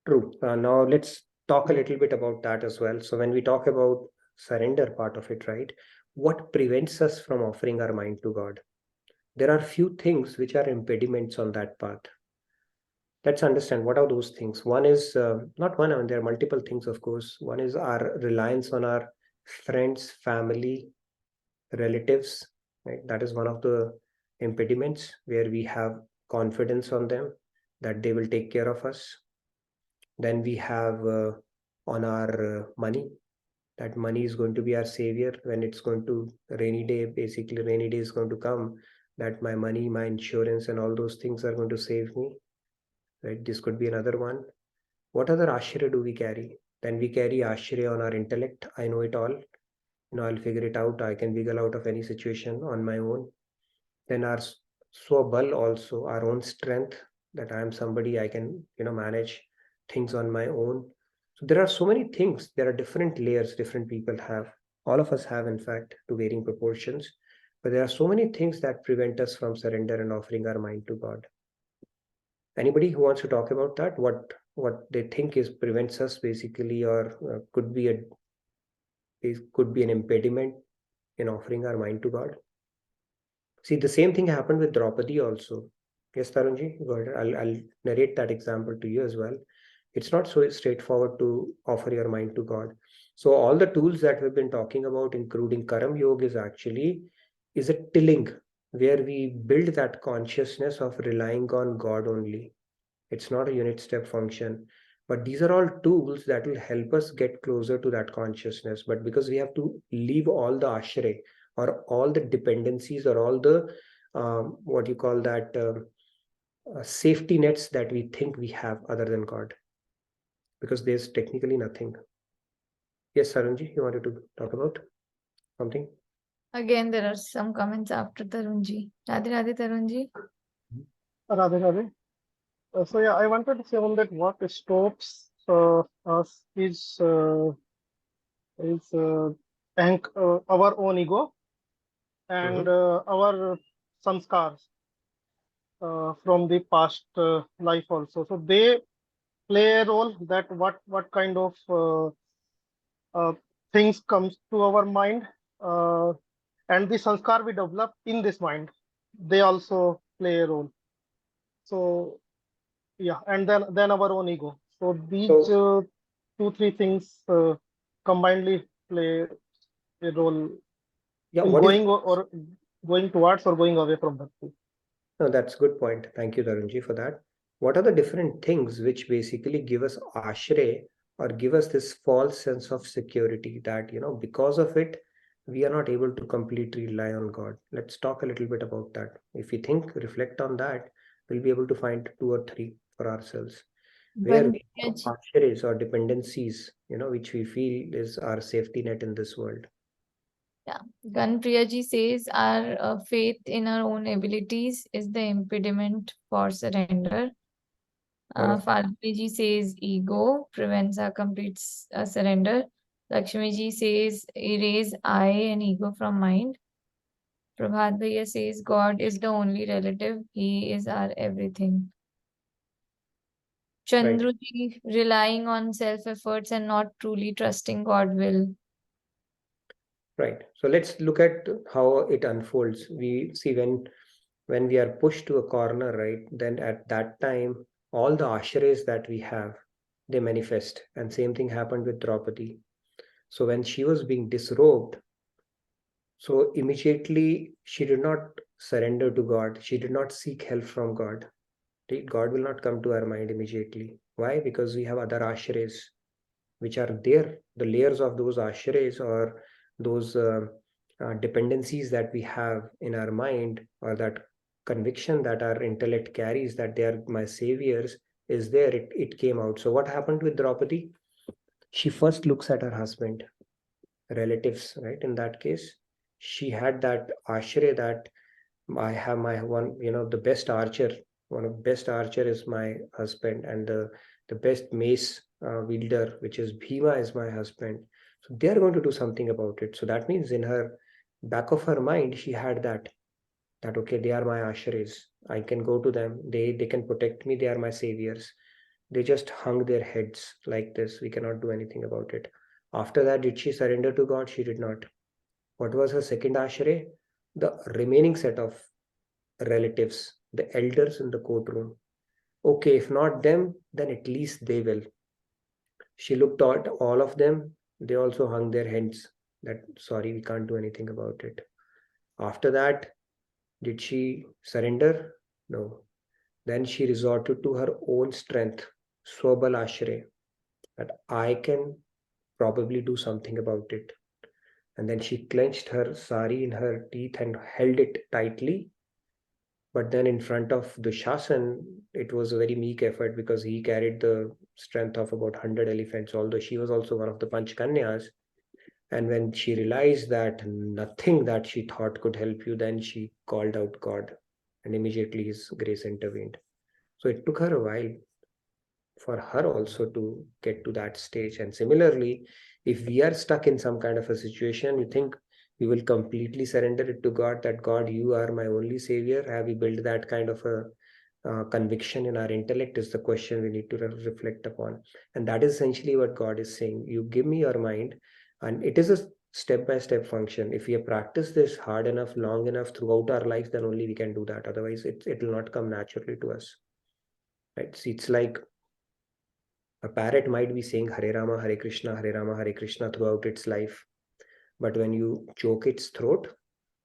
True. Now let's talk a little bit about that as well. So when we talk about surrender part of it, right? What prevents us from offering our mind to God? There are few things which are impediments on that path. Let's understand what are those things. One is, not one, I mean, there are multiple things, of course. One is our reliance on our friends, family, relatives, right? That is one of the impediments where we have confidence on them that they will take care of us. Then we have on our money, that money is going to be our savior when it's going to rainy day, basically rainy day is going to come, that my money, my insurance and all those things are going to save me, right? This could be another one. What other ashray do we carry? Then we carry ashray on our intellect. I know it all. I'll figure it out. I can wiggle out of any situation on my own. Then our swabal also, our own strength, that I am somebody, I can, manage things on my own. So there are so many things. There are different layers different people have. All of us have, in fact, to varying proportions. But there are so many things that prevent us from surrender and offering our mind to God. Anybody who wants to talk about that? What they think is prevents us basically, or could be an impediment in offering our mind to God. See, the same thing happened with Draupadi also. Yes, Tarunji, go ahead. I'll narrate that example to you as well. It's not so straightforward to offer your mind to God. So all the tools that we've been talking about, including Karam Yoga, is a tilling where we build that consciousness of relying on God only. It's not a unit step function, but these are all tools that will help us get closer to that consciousness. But because we have to leave all the ashray, or all the dependencies, or all the what you call that safety nets that we think we have other than God, because there's technically nothing. Yes, Sarunji, you wanted to talk about something? Again, there are some comments after Tarunji. Radhe Radhe Tarunji. Radhe Radhe. So yeah, I wanted to say on that what stops us is our own ego and our samskars from the past life also. So they play a role that what kind of things comes to our mind and the sanskar we develop in this mind, they also play a role. So yeah, and then our own ego. So these 2-3 things combinedly play a role in going or going towards or going away from bhakti. No, that's a good point. Thank you, Tarunji, for that. What are the different things which basically give us ashray, or give us this false sense of security that, because of it, we are not able to completely rely on God? Let's talk a little bit about that. If we reflect on that, we'll be able to find 2 or 3 for ourselves. Where we have ashrays or dependencies, which we feel is our safety net in this world. Yeah, Ganpriyaji says our faith in our own abilities is the impediment for surrender. Falguni says ego prevents our complete surrender. Lakshmiji says erase I and ego from mind. Prabhat Bhaiya says God is the only relative. He is our everything. Chandruji relying on self-efforts and not truly trusting God will. Right. So let's look at how it unfolds. We see when we are pushed to a corner, right, then at that time, all the ashrays that we have, they manifest. And same thing happened with Draupadi. So when she was being disrobed, so immediately she did not surrender to God. She did not seek help from God. God will not come to her mind immediately. Why? Because we have other ashrays, which are there. The layers of those ashrays, or those dependencies that we have in our mind, or that conviction that our intellect carries that they are my saviors, is there. It came out. So what happened with Draupadi? She first looks at her husband, relatives, right? In that case, she had that ashray that I have my one, the best archer. One of the best archer is my husband, and the best mace wielder, which is Bhima, is my husband. So they are going to do something about it. So that means in her back of her mind, she had that okay, they are my ashrays. I can go to them. They can protect me. They are my saviors. They just hung their heads like this. We cannot do anything about it. After that, did she surrender to God? She did not. What was her second ashray? The remaining set of relatives, the elders in the courtroom. Okay, if not them, then at least they will. She looked at all of them. They also hung their heads that, sorry, we can't do anything about it. After that, did she surrender? No. Then she resorted to her own strength, Swabal Ashray, that I can probably do something about it. And then she clenched her sari in her teeth and held it tightly. But then in front of Dushasan, it was a very meek effort, because he carried the strength of about 100 elephants, although she was also one of the Panchkanyas. And when she realized that nothing that she thought could help you, then she called out God. And immediately his grace intervened. So it took her a while for her also to get to that stage. And similarly, if we are stuck in some kind of a situation, you think we will completely surrender it to God, that God, you are my only savior. Have we built that kind of a conviction in our intellect, is the question we need to reflect upon. And that is essentially what God is saying. You give me your mind, and it is a step-by-step function. If we have practiced this hard enough, long enough throughout our life, then only we can do that. Otherwise, it will not come naturally to us. Right? See, it's like a parrot might be saying Hare Rama, Hare Krishna throughout its life. But when you choke its throat,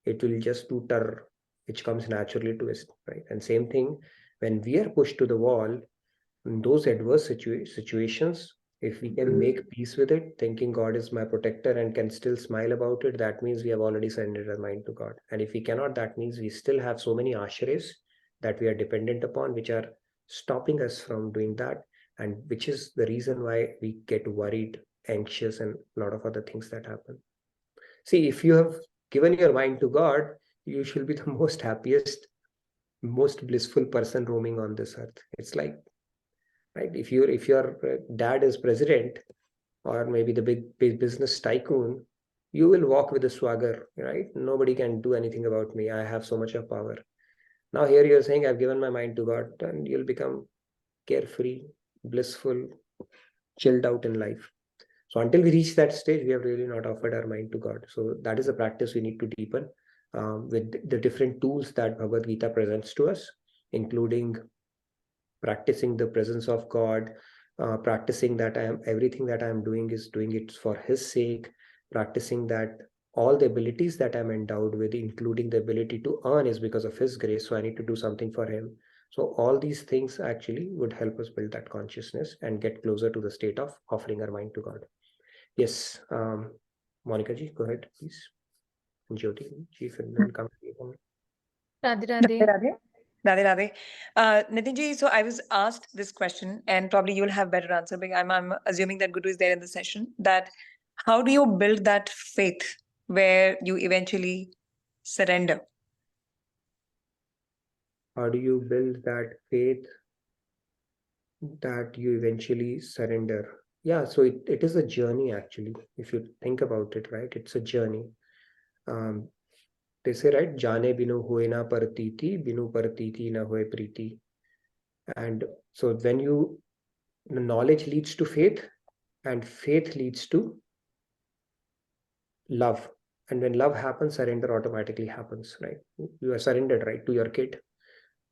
it will just do tar, which comes naturally to us, right? And same thing, when we are pushed to the wall, in those adverse situations, if we can make peace with it, thinking God is my protector and can still smile about it, that means we have already surrendered our mind to God. And if we cannot, that means we still have so many ashrays that we are dependent upon, which are stopping us from doing that, and which is the reason why we get worried, anxious, and a lot of other things that happen. See, if you have given your mind to God, you should be the most happiest, most blissful person roaming on this earth. It's like, right? If your dad is president, or maybe the big business tycoon, you will walk with a swagger, right? Nobody can do anything about me. I have so much of power. Now here you're saying, I've given my mind to God, and you'll become carefree, blissful, chilled out in life. So until we reach that stage, we have really not offered our mind to God. So that is a practice we need to deepen with the different tools that Bhagavad Gita presents to us, including practicing the presence of God, practicing that everything that I am doing is doing it for His sake, practicing that all the abilities that I'm endowed with, including the ability to earn, is because of His grace. So I need to do something for Him. So all these things actually would help us build that consciousness and get closer to the state of offering our mind to God. Yes, Monica ji, go ahead, please. Jyoti ji, then come. Radhe Radhe Radhe. Radhe. Radhe Radhe. Nitinji, so I was asked this question, and probably you'll have better answer, because I'm assuming that Guru is there in the session, that how do you build that faith where you eventually surrender? How do you build that faith that you eventually surrender? Yeah, so it is a journey, actually. If you think about it, right, it's a journey. They say, right, jane binu hoye na partiti, binu partiti na hoye priti. And so when knowledge leads to faith, and faith leads to love. And when love happens, surrender automatically happens, right? You are surrendered, right, to your kid.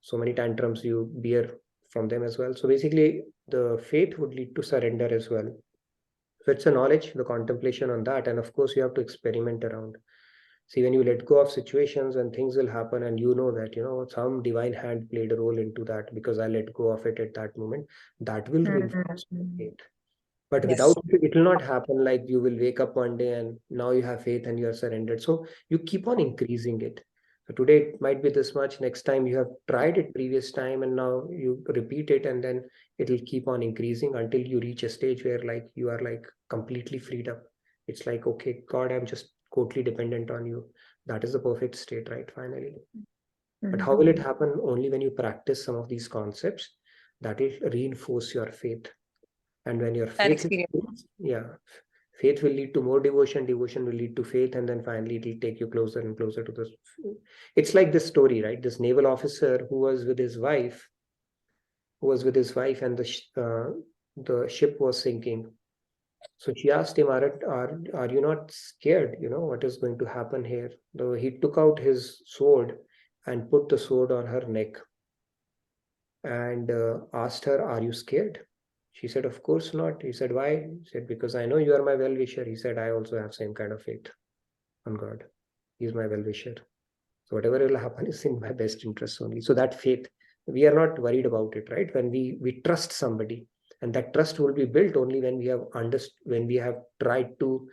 So many tantrums you bear from them as well. So basically, the faith would lead to surrender as well. So it's a knowledge, the contemplation on that. And of course, you have to experiment around. See, when you let go of situations and things will happen, and you know that, some divine hand played a role into that because I let go of it at that moment, that will reinforce faith. But Yes. without it will not happen. Like you will wake up one day and now you have faith and you are surrendered. So you keep on increasing it. So today it might be this much. Next time you have tried it previous time, and now you repeat it, and then it will keep on increasing until you reach a stage where like you are like completely freed up. It's like, okay, God, I'm just totally dependent on you. That is the perfect state, right? Finally. But how will it happen? Only when you practice some of these concepts that will reinforce your faith. And when your faith, faith will lead to more devotion, devotion will lead to faith, and then finally it will take you closer and closer to this. It's like this story, right? This naval officer who was with his wife, and the ship was sinking. So she asked him, are you not scared? What is going to happen here? So he took out his sword and put the sword on her neck and asked her, are you scared? She said, of course not. He said, why? He said, because I know you are my well-wisher. He said, I also have same kind of faith on God. He's my well-wisher. So whatever will happen is in my best interest only. So that faith, we are not worried about it, right? When we trust somebody, and that trust will be built only when we have when we have tried to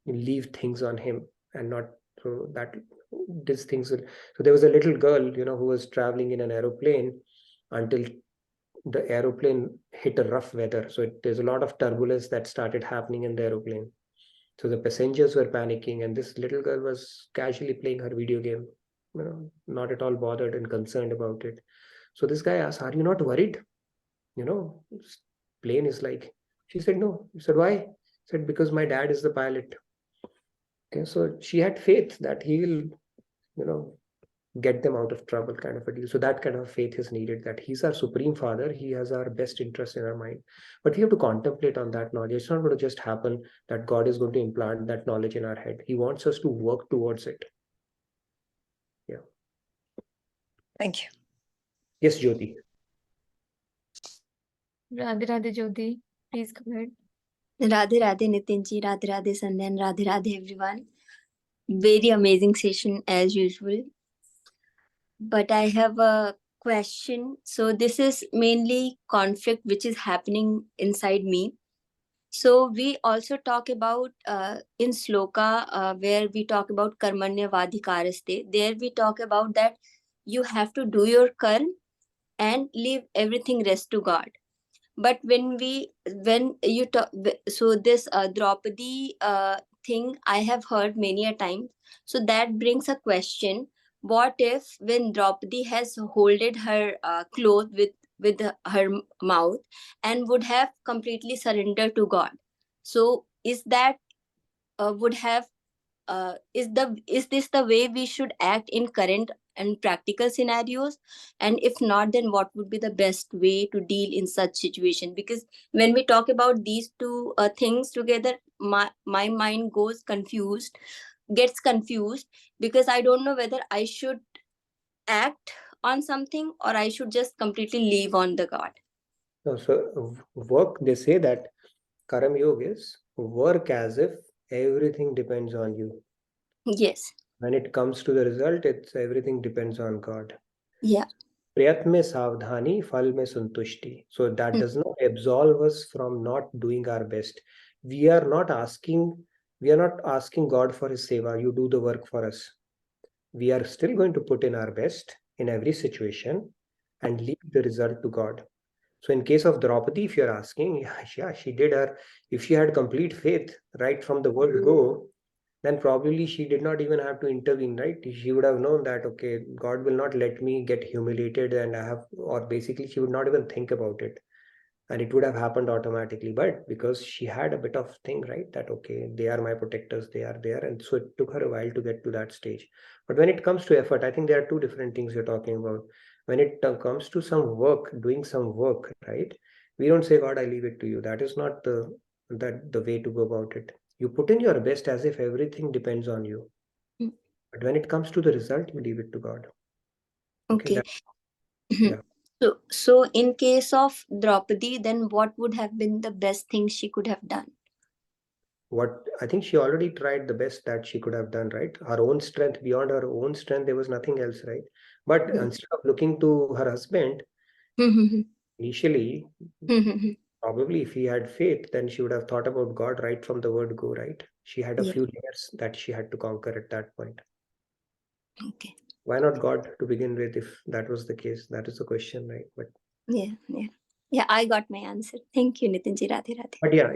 leave things on him and not so that these things will. So there was a little girl, who was traveling in an aeroplane until the aeroplane hit a rough weather. So there's a lot of turbulence that started happening in the aeroplane. So the passengers were panicking, and this little girl was casually playing her video game. not at all bothered and concerned about it. So this guy asked, "Are you not worried? Plane is like." She said, "No." He said, "Why?" He said, "Because my dad is the pilot." Okay, so she had faith that he will, get them out of trouble, kind of a deal. So that kind of faith is needed, that he's our supreme father, he has our best interest in our mind. But we have to contemplate on that knowledge. It's not going to just happen that God is going to implant that knowledge in our head. He wants us to work towards it. Yeah. Thank you. Yes, Jyoti. Radhe Radhe Jyoti, please go ahead. Radhe Radhe Nitinji, Radhe Radhe Sandhya, and Radhe Radhe everyone. Very amazing session as usual. But I have a question. So this is mainly conflict which is happening inside me. So we also talk about in Sloka where we talk about Karmanya Vadhikaraste. There we talk about that you have to do your karma and leave everything rest to God. But when you talk, so this Draupadi thing I have heard many a time. So that brings a question: what if when Draupadi has holded her cloth with her mouth and would have completely surrendered to God? So is that would have is this the way we should act in current and practical scenarios? And if not, then what would be the best way to deal in such situation? Because when we talk about these two things together, my mind gets confused, because I don't know whether I should act on something or I should just completely leave on the God. No, so work, they say that Karam Yoga is work as if everything depends on you. Yes. When it comes to the result, it's everything depends on God. Yeah. Prayat mein savdhani, phal mein santushti. So that does not absolve us from not doing our best. We are not asking God for his seva. You do the work for us. We are still going to put in our best in every situation and leave the result to God. So in case of Draupadi, if you're asking, yeah, she did her. If she had complete faith right from the word go, then probably she did not even have to intervene, right? She would have known that, okay, God will not let me get humiliated and or basically she would not even think about it. And it would have happened automatically. But because she had a bit of thing, right, that, okay, they are my protectors, they are there. And so it took her a while to get to that stage. But when it comes to effort, I think there are two different things you're talking about. When it comes to some work, doing some work, right? We don't say, God, I leave it to you. That is not the way to go about it. You put in your best as if everything depends on you. But when it comes to the result, you leave it to God. Okay. Yeah. So in case of Draupadi, then what would have been the best thing she could have done? What I think she already tried the best that she could have done, right? Her own strength, beyond her own strength, there was nothing else, right? But instead of looking to her husband, initially, probably if he had faith, then she would have thought about God right from the word go, right? She had a few layers that she had to conquer at that point. Okay. Why not God to begin with, if that was the case? That is the question, right? But yeah, I got my answer. Thank you, Nitinji. Radhe Radhe. But yeah,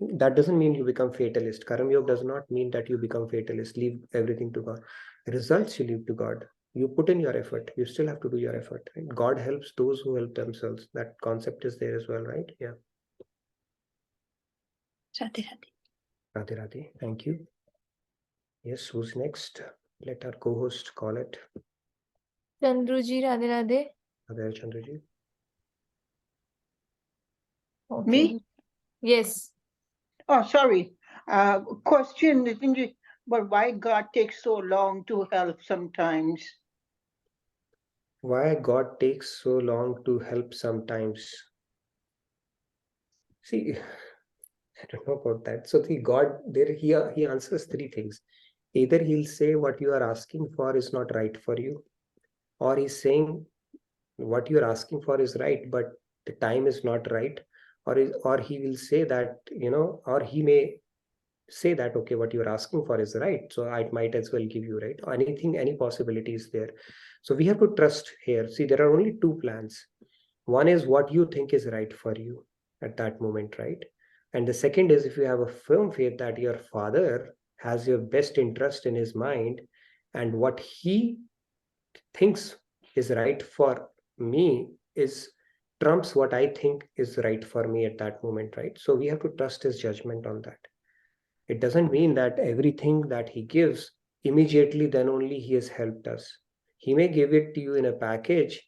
that doesn't mean you become fatalist. Karam Yoga does not mean that you become fatalist. Leave everything to God. Results you leave to God. You put in your effort. You still have to do your effort. Right? God helps those who help themselves. That concept is there as well, right? Yeah. Radhe Radhe. Radhe Radhe. Thank you. Yes, who's next? Let our co-host call it. Chandruji, Radhe Radhe. Radhe Chandruji. Okay. Me? Yes. Oh, sorry. Question, Nitinji, but why God takes so long to help sometimes? Why God takes so long to help sometimes? See, I don't know about that. So the God there, he answers three things. Either he'll say what you are asking for is not right for you, or he's saying what you are asking for is right, but the time is not right, or he will say that, or he may say that, okay, what you're asking for is right, so I might as well give you, right? Or any possibility is there. So we have to trust here. See, there are only two plans. One is what you think is right for you at that moment, right? And the second is, if you have a firm faith that your father has your best interest in his mind, and what he thinks is right for me is trumps what I think is right for me at that moment, right? So we have to trust his judgment on that. It doesn't mean that everything that he gives immediately then only he has helped us. He may give it to you in a package,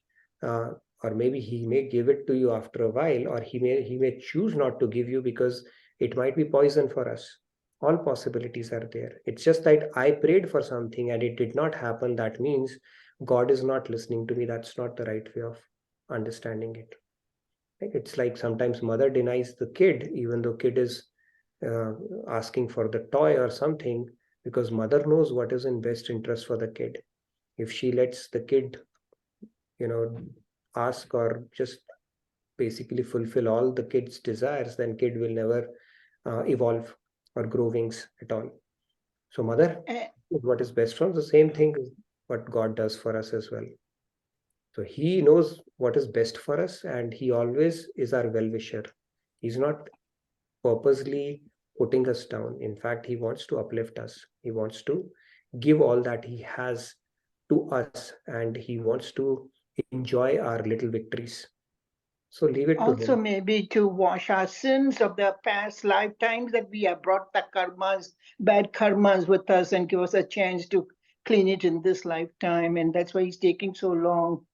or maybe he may give it to you after a while, or he may choose not to give you because it might be poison for us. All possibilities are there. It's just that I prayed for something and it did not happen. That means God is not listening to me. That's not the right way of understanding it. Right? It's like sometimes mother denies the kid, even though kid is asking for the toy or something, because mother knows what is in best interest for the kid. If she lets the kid, ask or just basically fulfill all the kid's desires, then kid will never evolve or grow wings at all. So mother knows what is best for us. The same thing is what God does for us as well. So he knows what is best for us, and he always is our well-wisher. He's not purposely putting us down. In fact, he wants to uplift us. He wants to give all that he has to us, and he wants to enjoy our little victories. So leave it to Also, him. maybe to wash our sins of the past lifetimes, that we have brought the karmas, bad karmas with us, and give us a chance to clean it in this lifetime. And that's why he's taking so long.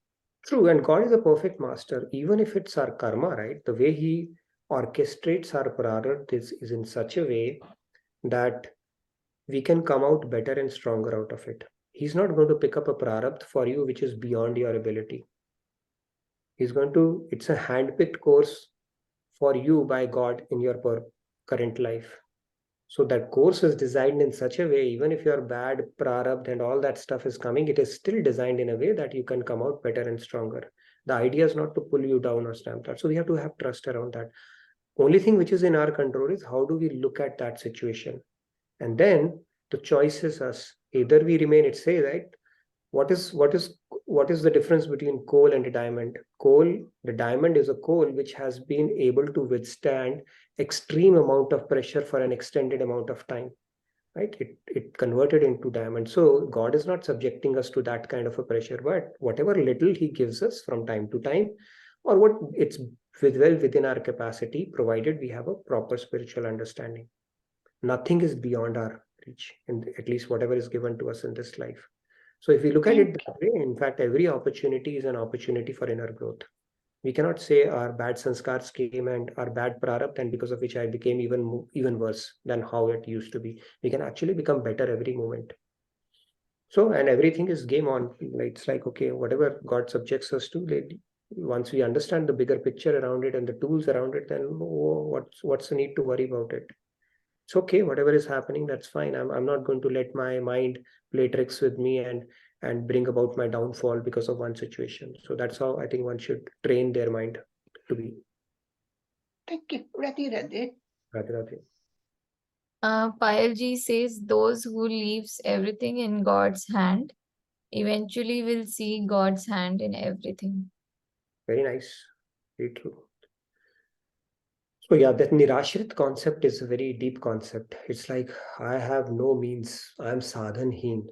True, and God is a perfect master. Even if it's our karma, right? The way he orchestrates our prarabdha is in such a way that we can come out better and stronger out of it. He's not going to pick up a prarabdha for you which is beyond your ability. It's a handpicked course for you by God in your current life. So that course is designed in such a way, even if your bad prarabdha and all that stuff is coming, it is still designed in a way that you can come out better and stronger. The idea is not to pull you down or stamp that. So we have to have trust around that. Only thing which is in our control is how do we look at that situation. And then the choice is us. Either we remain, it say, right? What is the difference between coal and a diamond? The diamond is a coal which has been able to withstand extreme amount of pressure for an extended amount of time, right? It converted into diamond. So God is not subjecting us to that kind of a pressure, but whatever little he gives us from time to time, or what it's well within our capacity, provided we have a proper spiritual understanding. Nothing is beyond our reach, and at least whatever is given to us in this life. So if we look at it that way, in fact, every opportunity is an opportunity for inner growth. We cannot say our bad sanskars came and our bad prarabdha, and because of which I became even worse than how it used to be. We can actually become better every moment. So, and everything is game on. It's like, okay, whatever God subjects us to, once we understand the bigger picture around it and the tools around it, then what's the need to worry about it? It's okay, whatever is happening, that's fine. I'm not going to let my mind play tricks with me and bring about my downfall because of one situation. So that's how I think one should train their mind to be. Thank you. Radhe Radhe. Radhe Radhe. Payal ji says those who leaves everything in God's hand eventually will see God's hand in everything. Very nice. Very true. So yeah, that Nirashrit concept is a very deep concept. It's like, I have no means, I'm sadhanheen.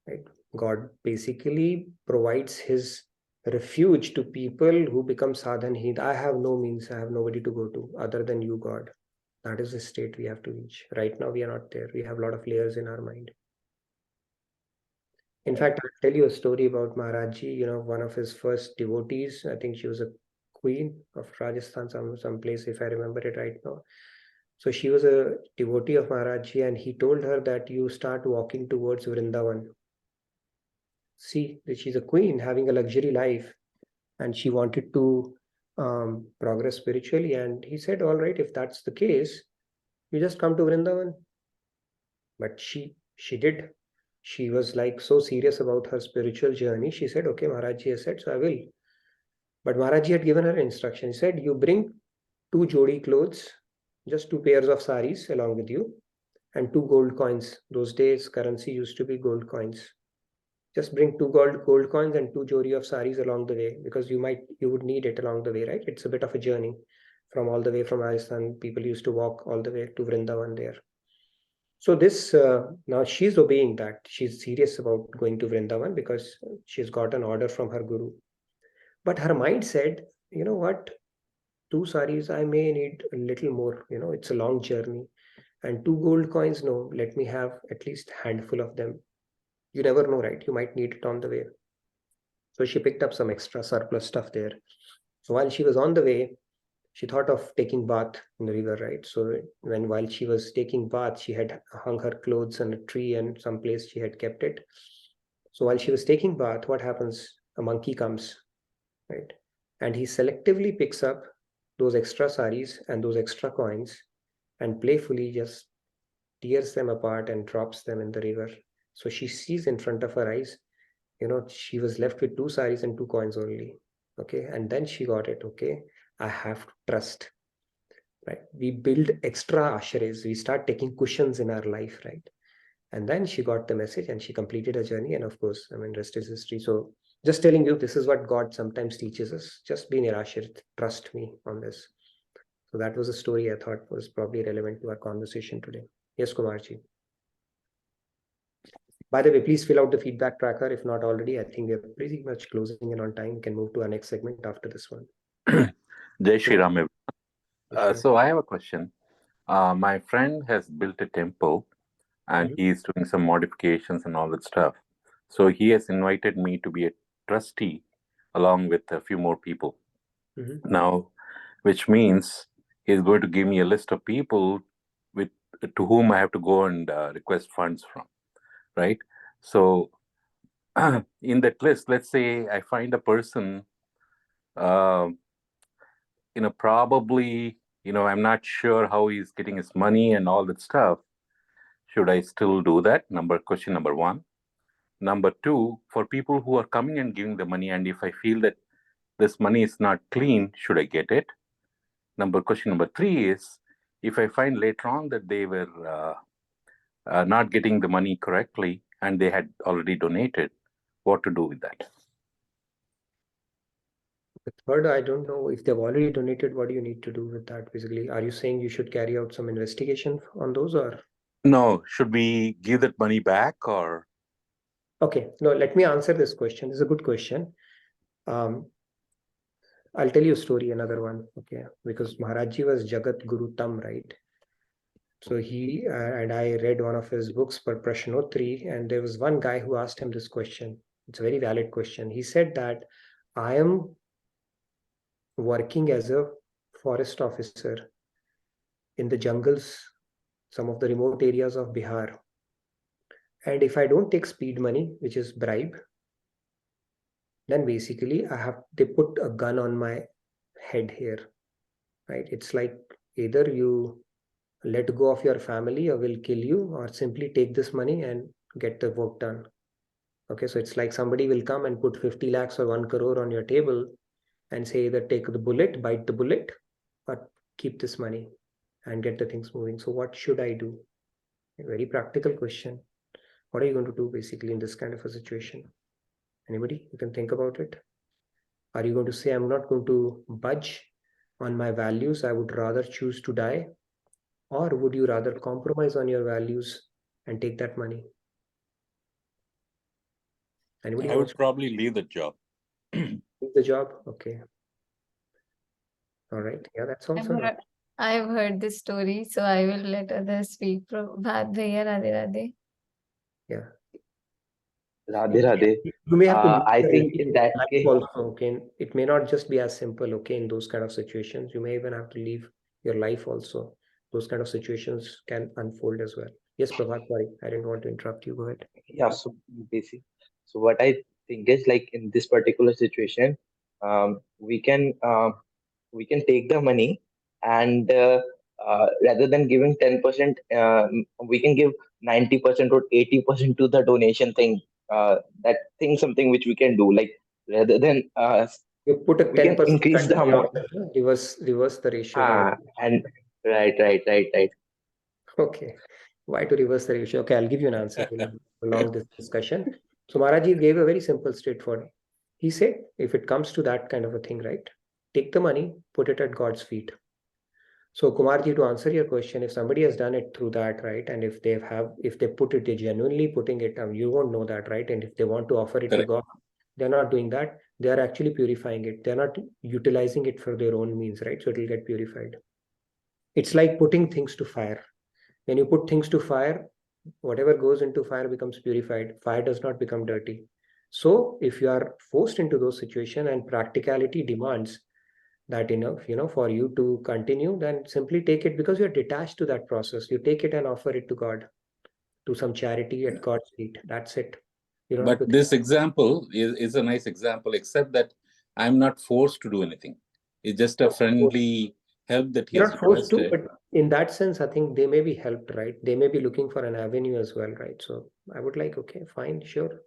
Right? God basically provides his refuge to people who become sadhanheen. I have no means, I have nobody to go to other than you, God. That is the state we have to reach. Right now, we are not there. We have a lot of layers in our mind. In fact, I'll tell you a story about Maharajji. One of his first devotees, I think she was a queen of Rajasthan, some place, if I remember it right now. So she was a devotee of Maharajji, and he told her that you start walking towards Vrindavan. See, she's a queen having a luxury life, and she wanted to progress spiritually. And he said, all right, if that's the case, you just come to Vrindavan. But she did. She was like so serious about her spiritual journey. She said, okay, Maharajji has said, so I will. But Maharajji had given her instruction. He said, you bring 2 jodi clothes, just 2 pairs of saris along with you, and 2 gold coins. Those days, currency used to be gold coins. Just bring 2 gold coins and 2 jodi of saris along the way, because you would need it along the way, right? It's a bit of a journey from all the way from Rajasthan. People used to walk all the way to Vrindavan there. So this, now she's obeying that. She's serious about going to Vrindavan because she's got an order from her guru. But her mind said, you know what, 2 saris, I may need a little more, it's a long journey. And 2 gold coins, no, let me have at least a handful of them. You never know, right? You might need it on the way. So she picked up some extra surplus stuff there. So while she was on the way, she thought of taking bath in the river, right? So while she was taking bath, she had hung her clothes on a tree and someplace she had kept it. So while she was taking bath, what happens? A monkey comes, right? And he selectively picks up those extra saris and those extra coins and playfully just tears them apart and drops them in the river. So she sees in front of her eyes, she was left with 2 saris and 2 coins only. Okay. And then she got it. Okay. I have to trust, right? We build extra ashrays. We start taking cushions in our life, right? And then she got the message and she completed her journey. And of course, rest is history. So just telling you, this is what God sometimes teaches us. Just be nirashit. Trust me on this. So that was a story I thought was probably relevant to our conversation today. Yes, Kumarji. By the way, please fill out the feedback tracker. If not already, I think we're pretty much closing in on time. We can move to our next segment after this one. Jai Shri Ram. So I have a question. My friend has built a temple and he's doing some modifications and all that stuff. So he has invited me to be a trustee along with a few more people. Now, which means he's going to give me a list of people to whom I have to go and request funds from, right? So in that list, let's say I find a person, probably, I'm not sure how he's getting his money and all that stuff. Should I still do that? Question number 1. Number 2, for people who are coming and giving the money, and if I feel that this money is not clean, should I get it? Question number 3 is, if I find later on that they were not getting the money correctly and they had already donated, what to do with that? The third, I don't know if they've already donated. What do you need to do with that? Basically, are you saying you should carry out some investigation on those, or? No, should we give that money back, or? Okay, no, let me answer this question. This is a good question. I'll tell you a story, another one, okay? Because Maharajji was Jagat Guru Tam, right? So he, and I read one of his books, for Prashnotri, and there was one guy who asked him this question. It's a very valid question. He said that I am working as a forest officer in the jungles, some of the remote areas of Bihar. And if I don't take speed money, which is bribe, then basically they put a gun on my head here, right? It's like either you let go of your family or we'll kill you, or simply take this money and get the work done. Okay, so it's like somebody will come and put 50 lakhs or 1 crore on your table and say either take the bullet, bite the bullet, or keep this money and get the things moving. So what should I do? A very practical question. What are you going to do basically in this kind of a situation? Anybody? You can think about it. Are you going to say, I'm not going to budge on my values, I would rather choose to die? Or would you rather compromise on your values and take that money? Anybody? I would probably leave the job. Leave the job? Okay. All right. Yeah, that's also. I've heard this story, so I will let others speak. Prabhat Bhaiya, Radhe Radhe. Yeah. Radhe Radhe. You may have to I think in that case also, okay. It may not just be as simple, okay, in those kind of situations. You may even have to leave your life also. Those kind of situations can unfold as well. Yes, Prabhat, sorry, I didn't want to interrupt you. Go ahead. Yeah, so basic. So what I think is, like, in this particular situation, we can take the money, and rather than giving 10%, we can give 90% or 80% to the donation thing. That thing, something which we can do, like, rather than you put a 10% increase the amount. Reverse the ratio. And right. Okay. Why to reverse the ratio? Okay, I'll give you an answer along this discussion. So Maharaji gave a very simple, straightforward. He said, if it comes to that kind of a thing, right, take the money, put it at God's feet. So Kumarji, to answer your question, if somebody has done it through that, right, and if they put it, they're genuinely putting it, you won't know that, right? And if they want to offer it to Correct. God, they're not doing that. They are actually purifying it. They're not utilizing it for their own means, right? So it will get purified. It's like putting things to fire. When you put things to fire, whatever goes into fire becomes purified. Fire does not become dirty. So if you are forced into those situations and practicality demands that enough, for you to continue, then simply take it, because you're detached to that process. You take it and offer it to God, to some charity at God's feet. That's it. You don't have But to this example is a nice example, except that I'm not forced to do anything. It's just a friendly help that he You're has not forced to, requested. but in that sense, I think they may be helped, right? They may be looking for an avenue as well, right? So I would like, okay, fine, sure.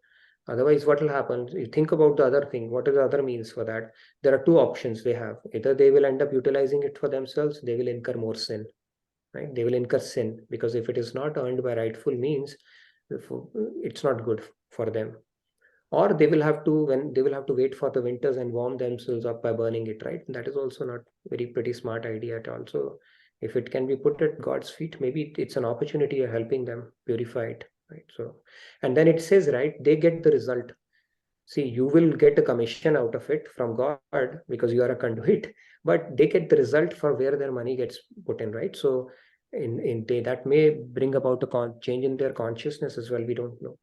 Otherwise, what will happen? You think about the other thing. What are the other means for that? There are two options they have. Either they will end up utilizing it for themselves, they will incur more sin, right? They will incur sin, because if it is not earned by rightful means, it's not good for them. Or they will have to wait for the winters and warm themselves up by burning it, right? That is also not very pretty smart idea at all. So if it can be put at God's feet, maybe it's an opportunity of helping them purify it, right? So, and then it says, right, they get the result. See, you will get a commission out of it from God because you are a conduit, but they get the result for where their money gets put in, right? So that may bring about a change in their consciousness as well. We don't know.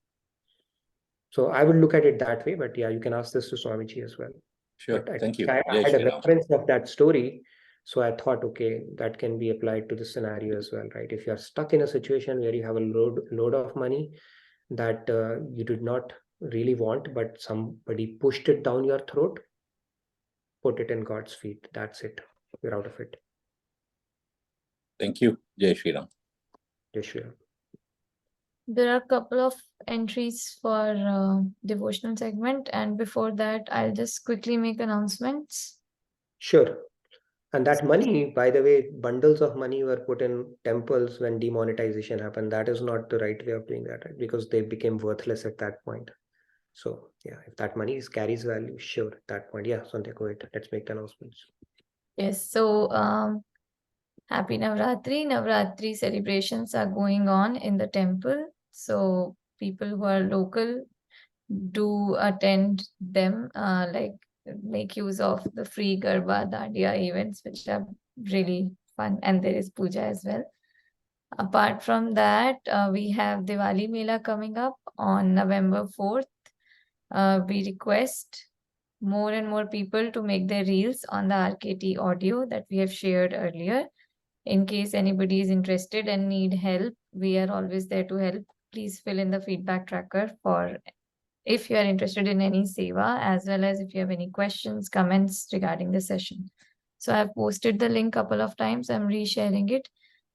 So I would look at it that way, but yeah, you can ask this to Swamiji as well. Sure. But Thank you. I Jai had a Shri Ram. reference of that story. So I thought, okay, that can be applied to the scenario as well, right? If you're stuck in a situation where you have a load of money that you did not really want, but somebody pushed it down your throat, put it in God's feet. That's it. You're out of it. Thank you. Jai Shri Ram. Jai Shri Ram. There are a couple of entries for devotional segment, and before that, I'll just quickly make announcements. Sure. And that money, by the way, bundles of money were put in temples when demonetization happened. That is not the right way of doing that, right? Because they became worthless at that point. So yeah, if that money carries value, sure, at that point. Yeah, Sandhya, go ahead. Let's make the announcements. Yes, so happy Navratri. Navratri celebrations are going on in the temple. So people who are local do attend them, like make use of the free Garba Dandiya events, which are really fun, and there is puja as well. Apart from that, we have Diwali Mela coming up on November 4th. We request more and more people to make their reels on the RKT audio that we have shared earlier. In case anybody is interested and need help, we are always there to help. Please fill in the feedback tracker for if you are interested in any seva, as well as if you have any questions, comments regarding the session. So I've posted the link a couple of times. I'm resharing it.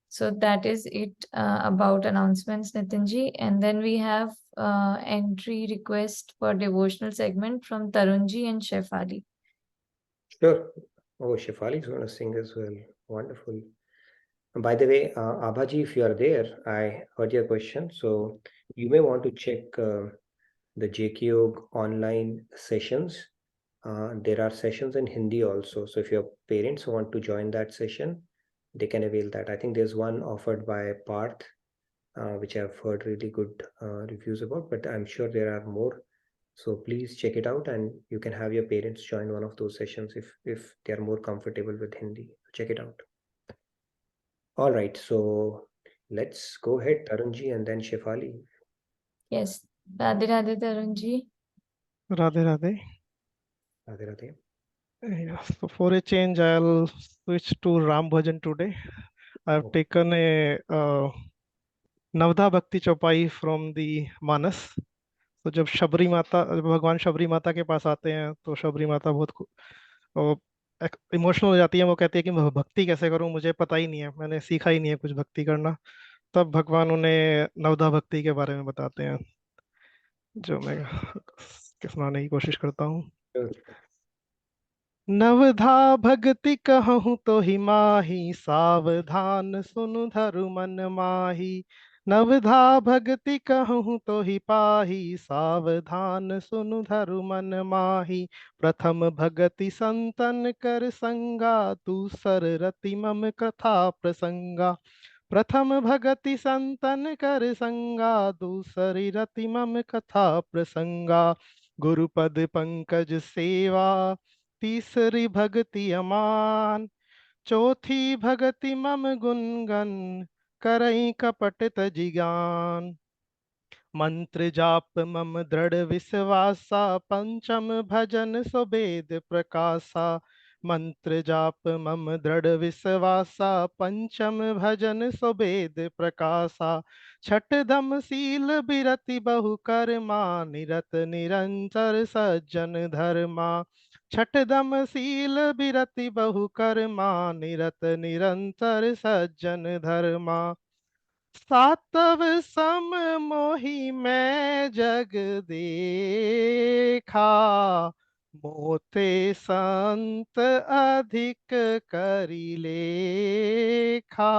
So that is it about announcements, Nitinji. And then we have entry request for devotional segment from Tarunji and Shefali. Sure. Oh, Shefali is going to sing as well. Wonderful. And by the way, Abhaji, if you are there, I heard your question. So you may want to check the JKO online sessions. There are sessions in Hindi also. So if your parents want to join that session, they can avail that. I think there's one offered by Parth, which I've heard really good reviews about, but I'm sure there are more. So please check it out, and you can have your parents join one of those sessions if they are more comfortable with Hindi. Check it out. All right, so let's go ahead, Tarunji, and then Shefali. Yes, Radhe Radhe Tarunji. Radhe Radhe. Radhe Radhe. Yeah, so for a change, I'll switch to Ram Bhajan today. I've taken a Navda Bhakti Chaupai from the Manas. तो जब शबरी माता भगवान शबरी माता के पास आते हैं तो शबरी माता बहुत इमोशनल हो जाती है। वो कहती है कि मैं भक्ति कैसे करूं, मुझे पता ही नहीं है, मैंने सीखा ही नहीं है कुछ भक्ति करना। तब भगवान उन्हें नवदा भक्ति के बारे में बताते हैं, जो मैं सुनाने की कोशिश करता हूँ। नवधा भक्ति कहूँ तो ही माही, सावधान सुन धरु मन माही। नवधा भगति कहूँ तो ही पाही, सावधान सुनु धरु मन माही। प्रथम भगति संतन कर संगा, दूसर रति मम कथा प्रसंगा। प्रथम भगति संतन कर संगा, दूसरी रति मम कथा प्रसंगा। गुरुपद पंकज सेवा, तीसरी भगति अमान। चौथी भगति मम गुनगन, करई कपट तजिगान। मंत्र जाप मम दृढ़ विश्वासा, पंचम भजन सुबेद प्रकाशा। मंत्र जाप मम दृढ़ विश्वासा, पंचम भजन सुबेद प्रकाशा। छठदम शील बिरति बहु कर्मा, निरत निरंतर सज्जन धर्मा। छठदम शील बिरति बहु कर्मा, निरत निरंतर सज्जन धर्मा। सातव सम मोहि मैं जग देखा, मोते संत अधिक करि लेखा।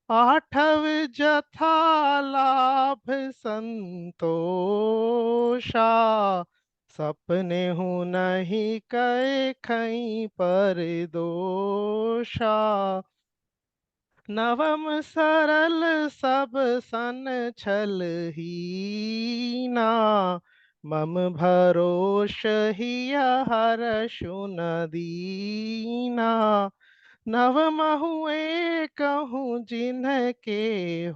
आठव जथा लाभ संतोषा, सपने हूँ नहीं कै खई पर दोषा। नवम सरल सब सन छल हीना, मम भरोष हिय हरषु न दीना। नवमहु एकहु जिनके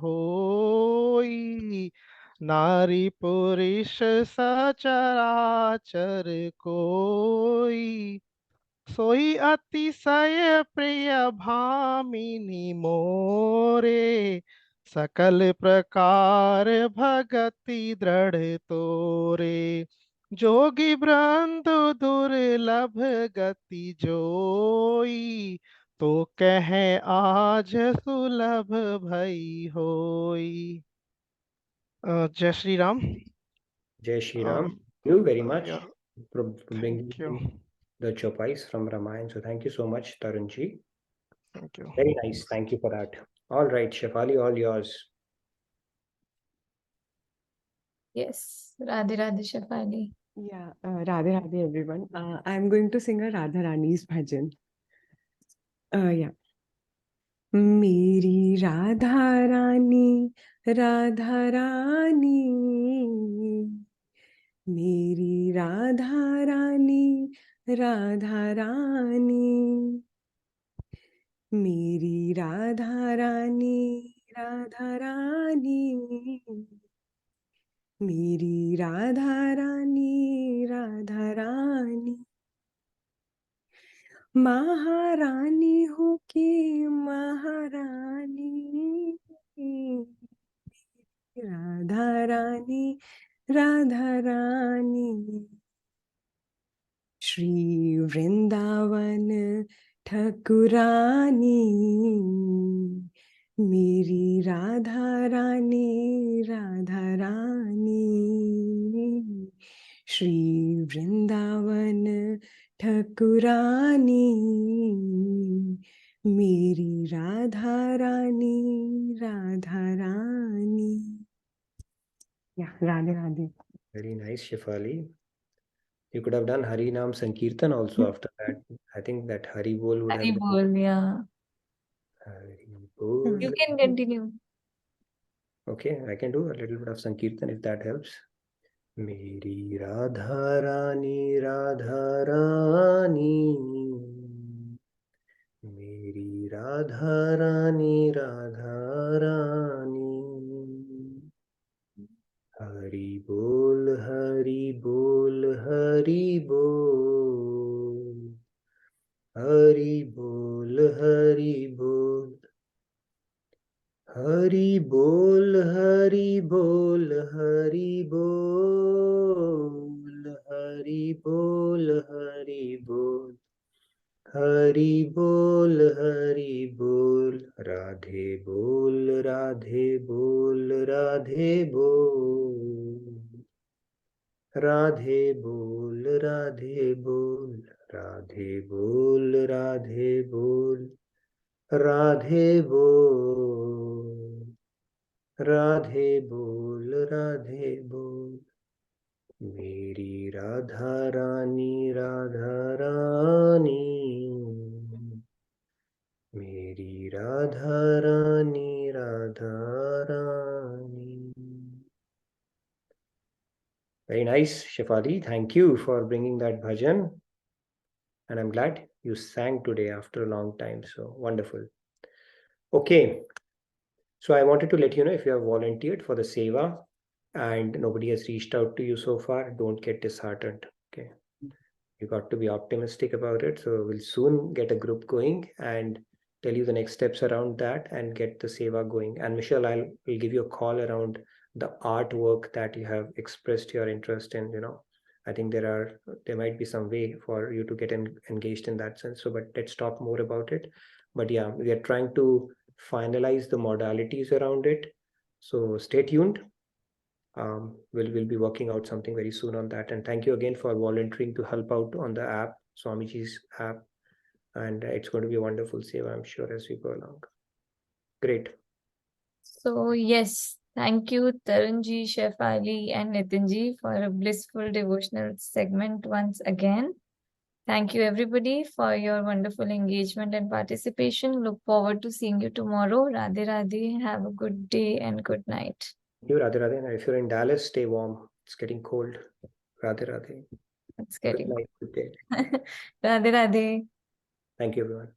होई, नारी पुरुष सचराचर कोई। सोई अतिशय प्रिय भामिनी मोरे, सकल प्रकार भगति दृढ़ तोरे। जोगी बृंदु दुर्लभ गति जोई, तो कहे आज सुलभ भई होई। जय Shri Ram. Jai Shri Ram. Thank you very much Yeah, for thank bringing you. in the chopais from Ramayana. So thank you so much, Tarunji. Thank you. Very nice. Thank you for that. All right, Shefali, all yours. Yes, Radhe Radhe Shefali. Yeah, Radhe Radhe everyone. I'm going to sing a Radha Rani's bhajan. Yeah. मेरी राधा रानी, राधा रानी, मेरी राधा रानी, राधा रानी, मेरी राधा रानी, राधा रानी, मेरी राधा रानी, राधा रानी। महारानी हो के महारानी, राधा रानी, राधा रानी। श्री वृंदावन ठकुरानी, मेरी राधा रानी, राधा रानी। श्री वृंदावन ठकुरानी, मेरी Radha Rani, Radha Rani. Yeah, Radhe Radhe. Very nice, Shefali. You could have done Hari Nam Sankirtan also after that. I think that Hari Bol would Hari have been. Bol, yeah. Hari Bol. You can continue. Okay, I can do a little bit of Sankirtan if that helps. मेरी राधा रानी, राधा रानी, मेरी राधा रानी, राधा रानी। हरि बोल, हरि बोल, हरि बोल, हरि बोल, हरि बोल, हरि बोल, हरि बोल, हरि बोल, हरि बोल, हरि बोल, हरि बोल, हरि बोल। राधे बोल, राधे बोल, राधे बोल, राधे बोल, राधे बोल, राधे बोल, राधे बोल, राधे बोल। Radhe bol, Radhe bol. Meri Radha Rani, Radha Rani. Meri Radha Rani, Radha Rani. Very nice, Shefali. Thank you for bringing that bhajan. And I'm glad you sang today after a long time. So wonderful. Okay. So I wanted to let you know, if you have volunteered for the seva and nobody has reached out to you so far, don't get disheartened. Okay. You got to be optimistic about it. So we'll soon get a group going and tell you the next steps around that and get the seva going. And Michelle, will give you a call around the artwork that you have expressed your interest in. I think there might be some way for you to get engaged in that sense. So, but let's talk more about it. But yeah, we are trying to finalize the modalities around it. So stay tuned. We'll be working out something very soon on that. And thank you again for volunteering to help out on the app, Swamiji's app. And it's going to be a wonderful seva, I'm sure, as we go along. Great. So yes, thank you Tarunji, Shefali and Nitinji for a blissful devotional segment once again. Thank you everybody for your wonderful engagement and participation. Look forward to seeing you tomorrow. Radhe Radhe. Have a good day and good night. Thank you, Radhe Radhe. And if you're in Dallas, stay warm. It's getting cold. Radhe Radhe. It's getting good night, good day. Radhe Radhe. Thank you, everyone.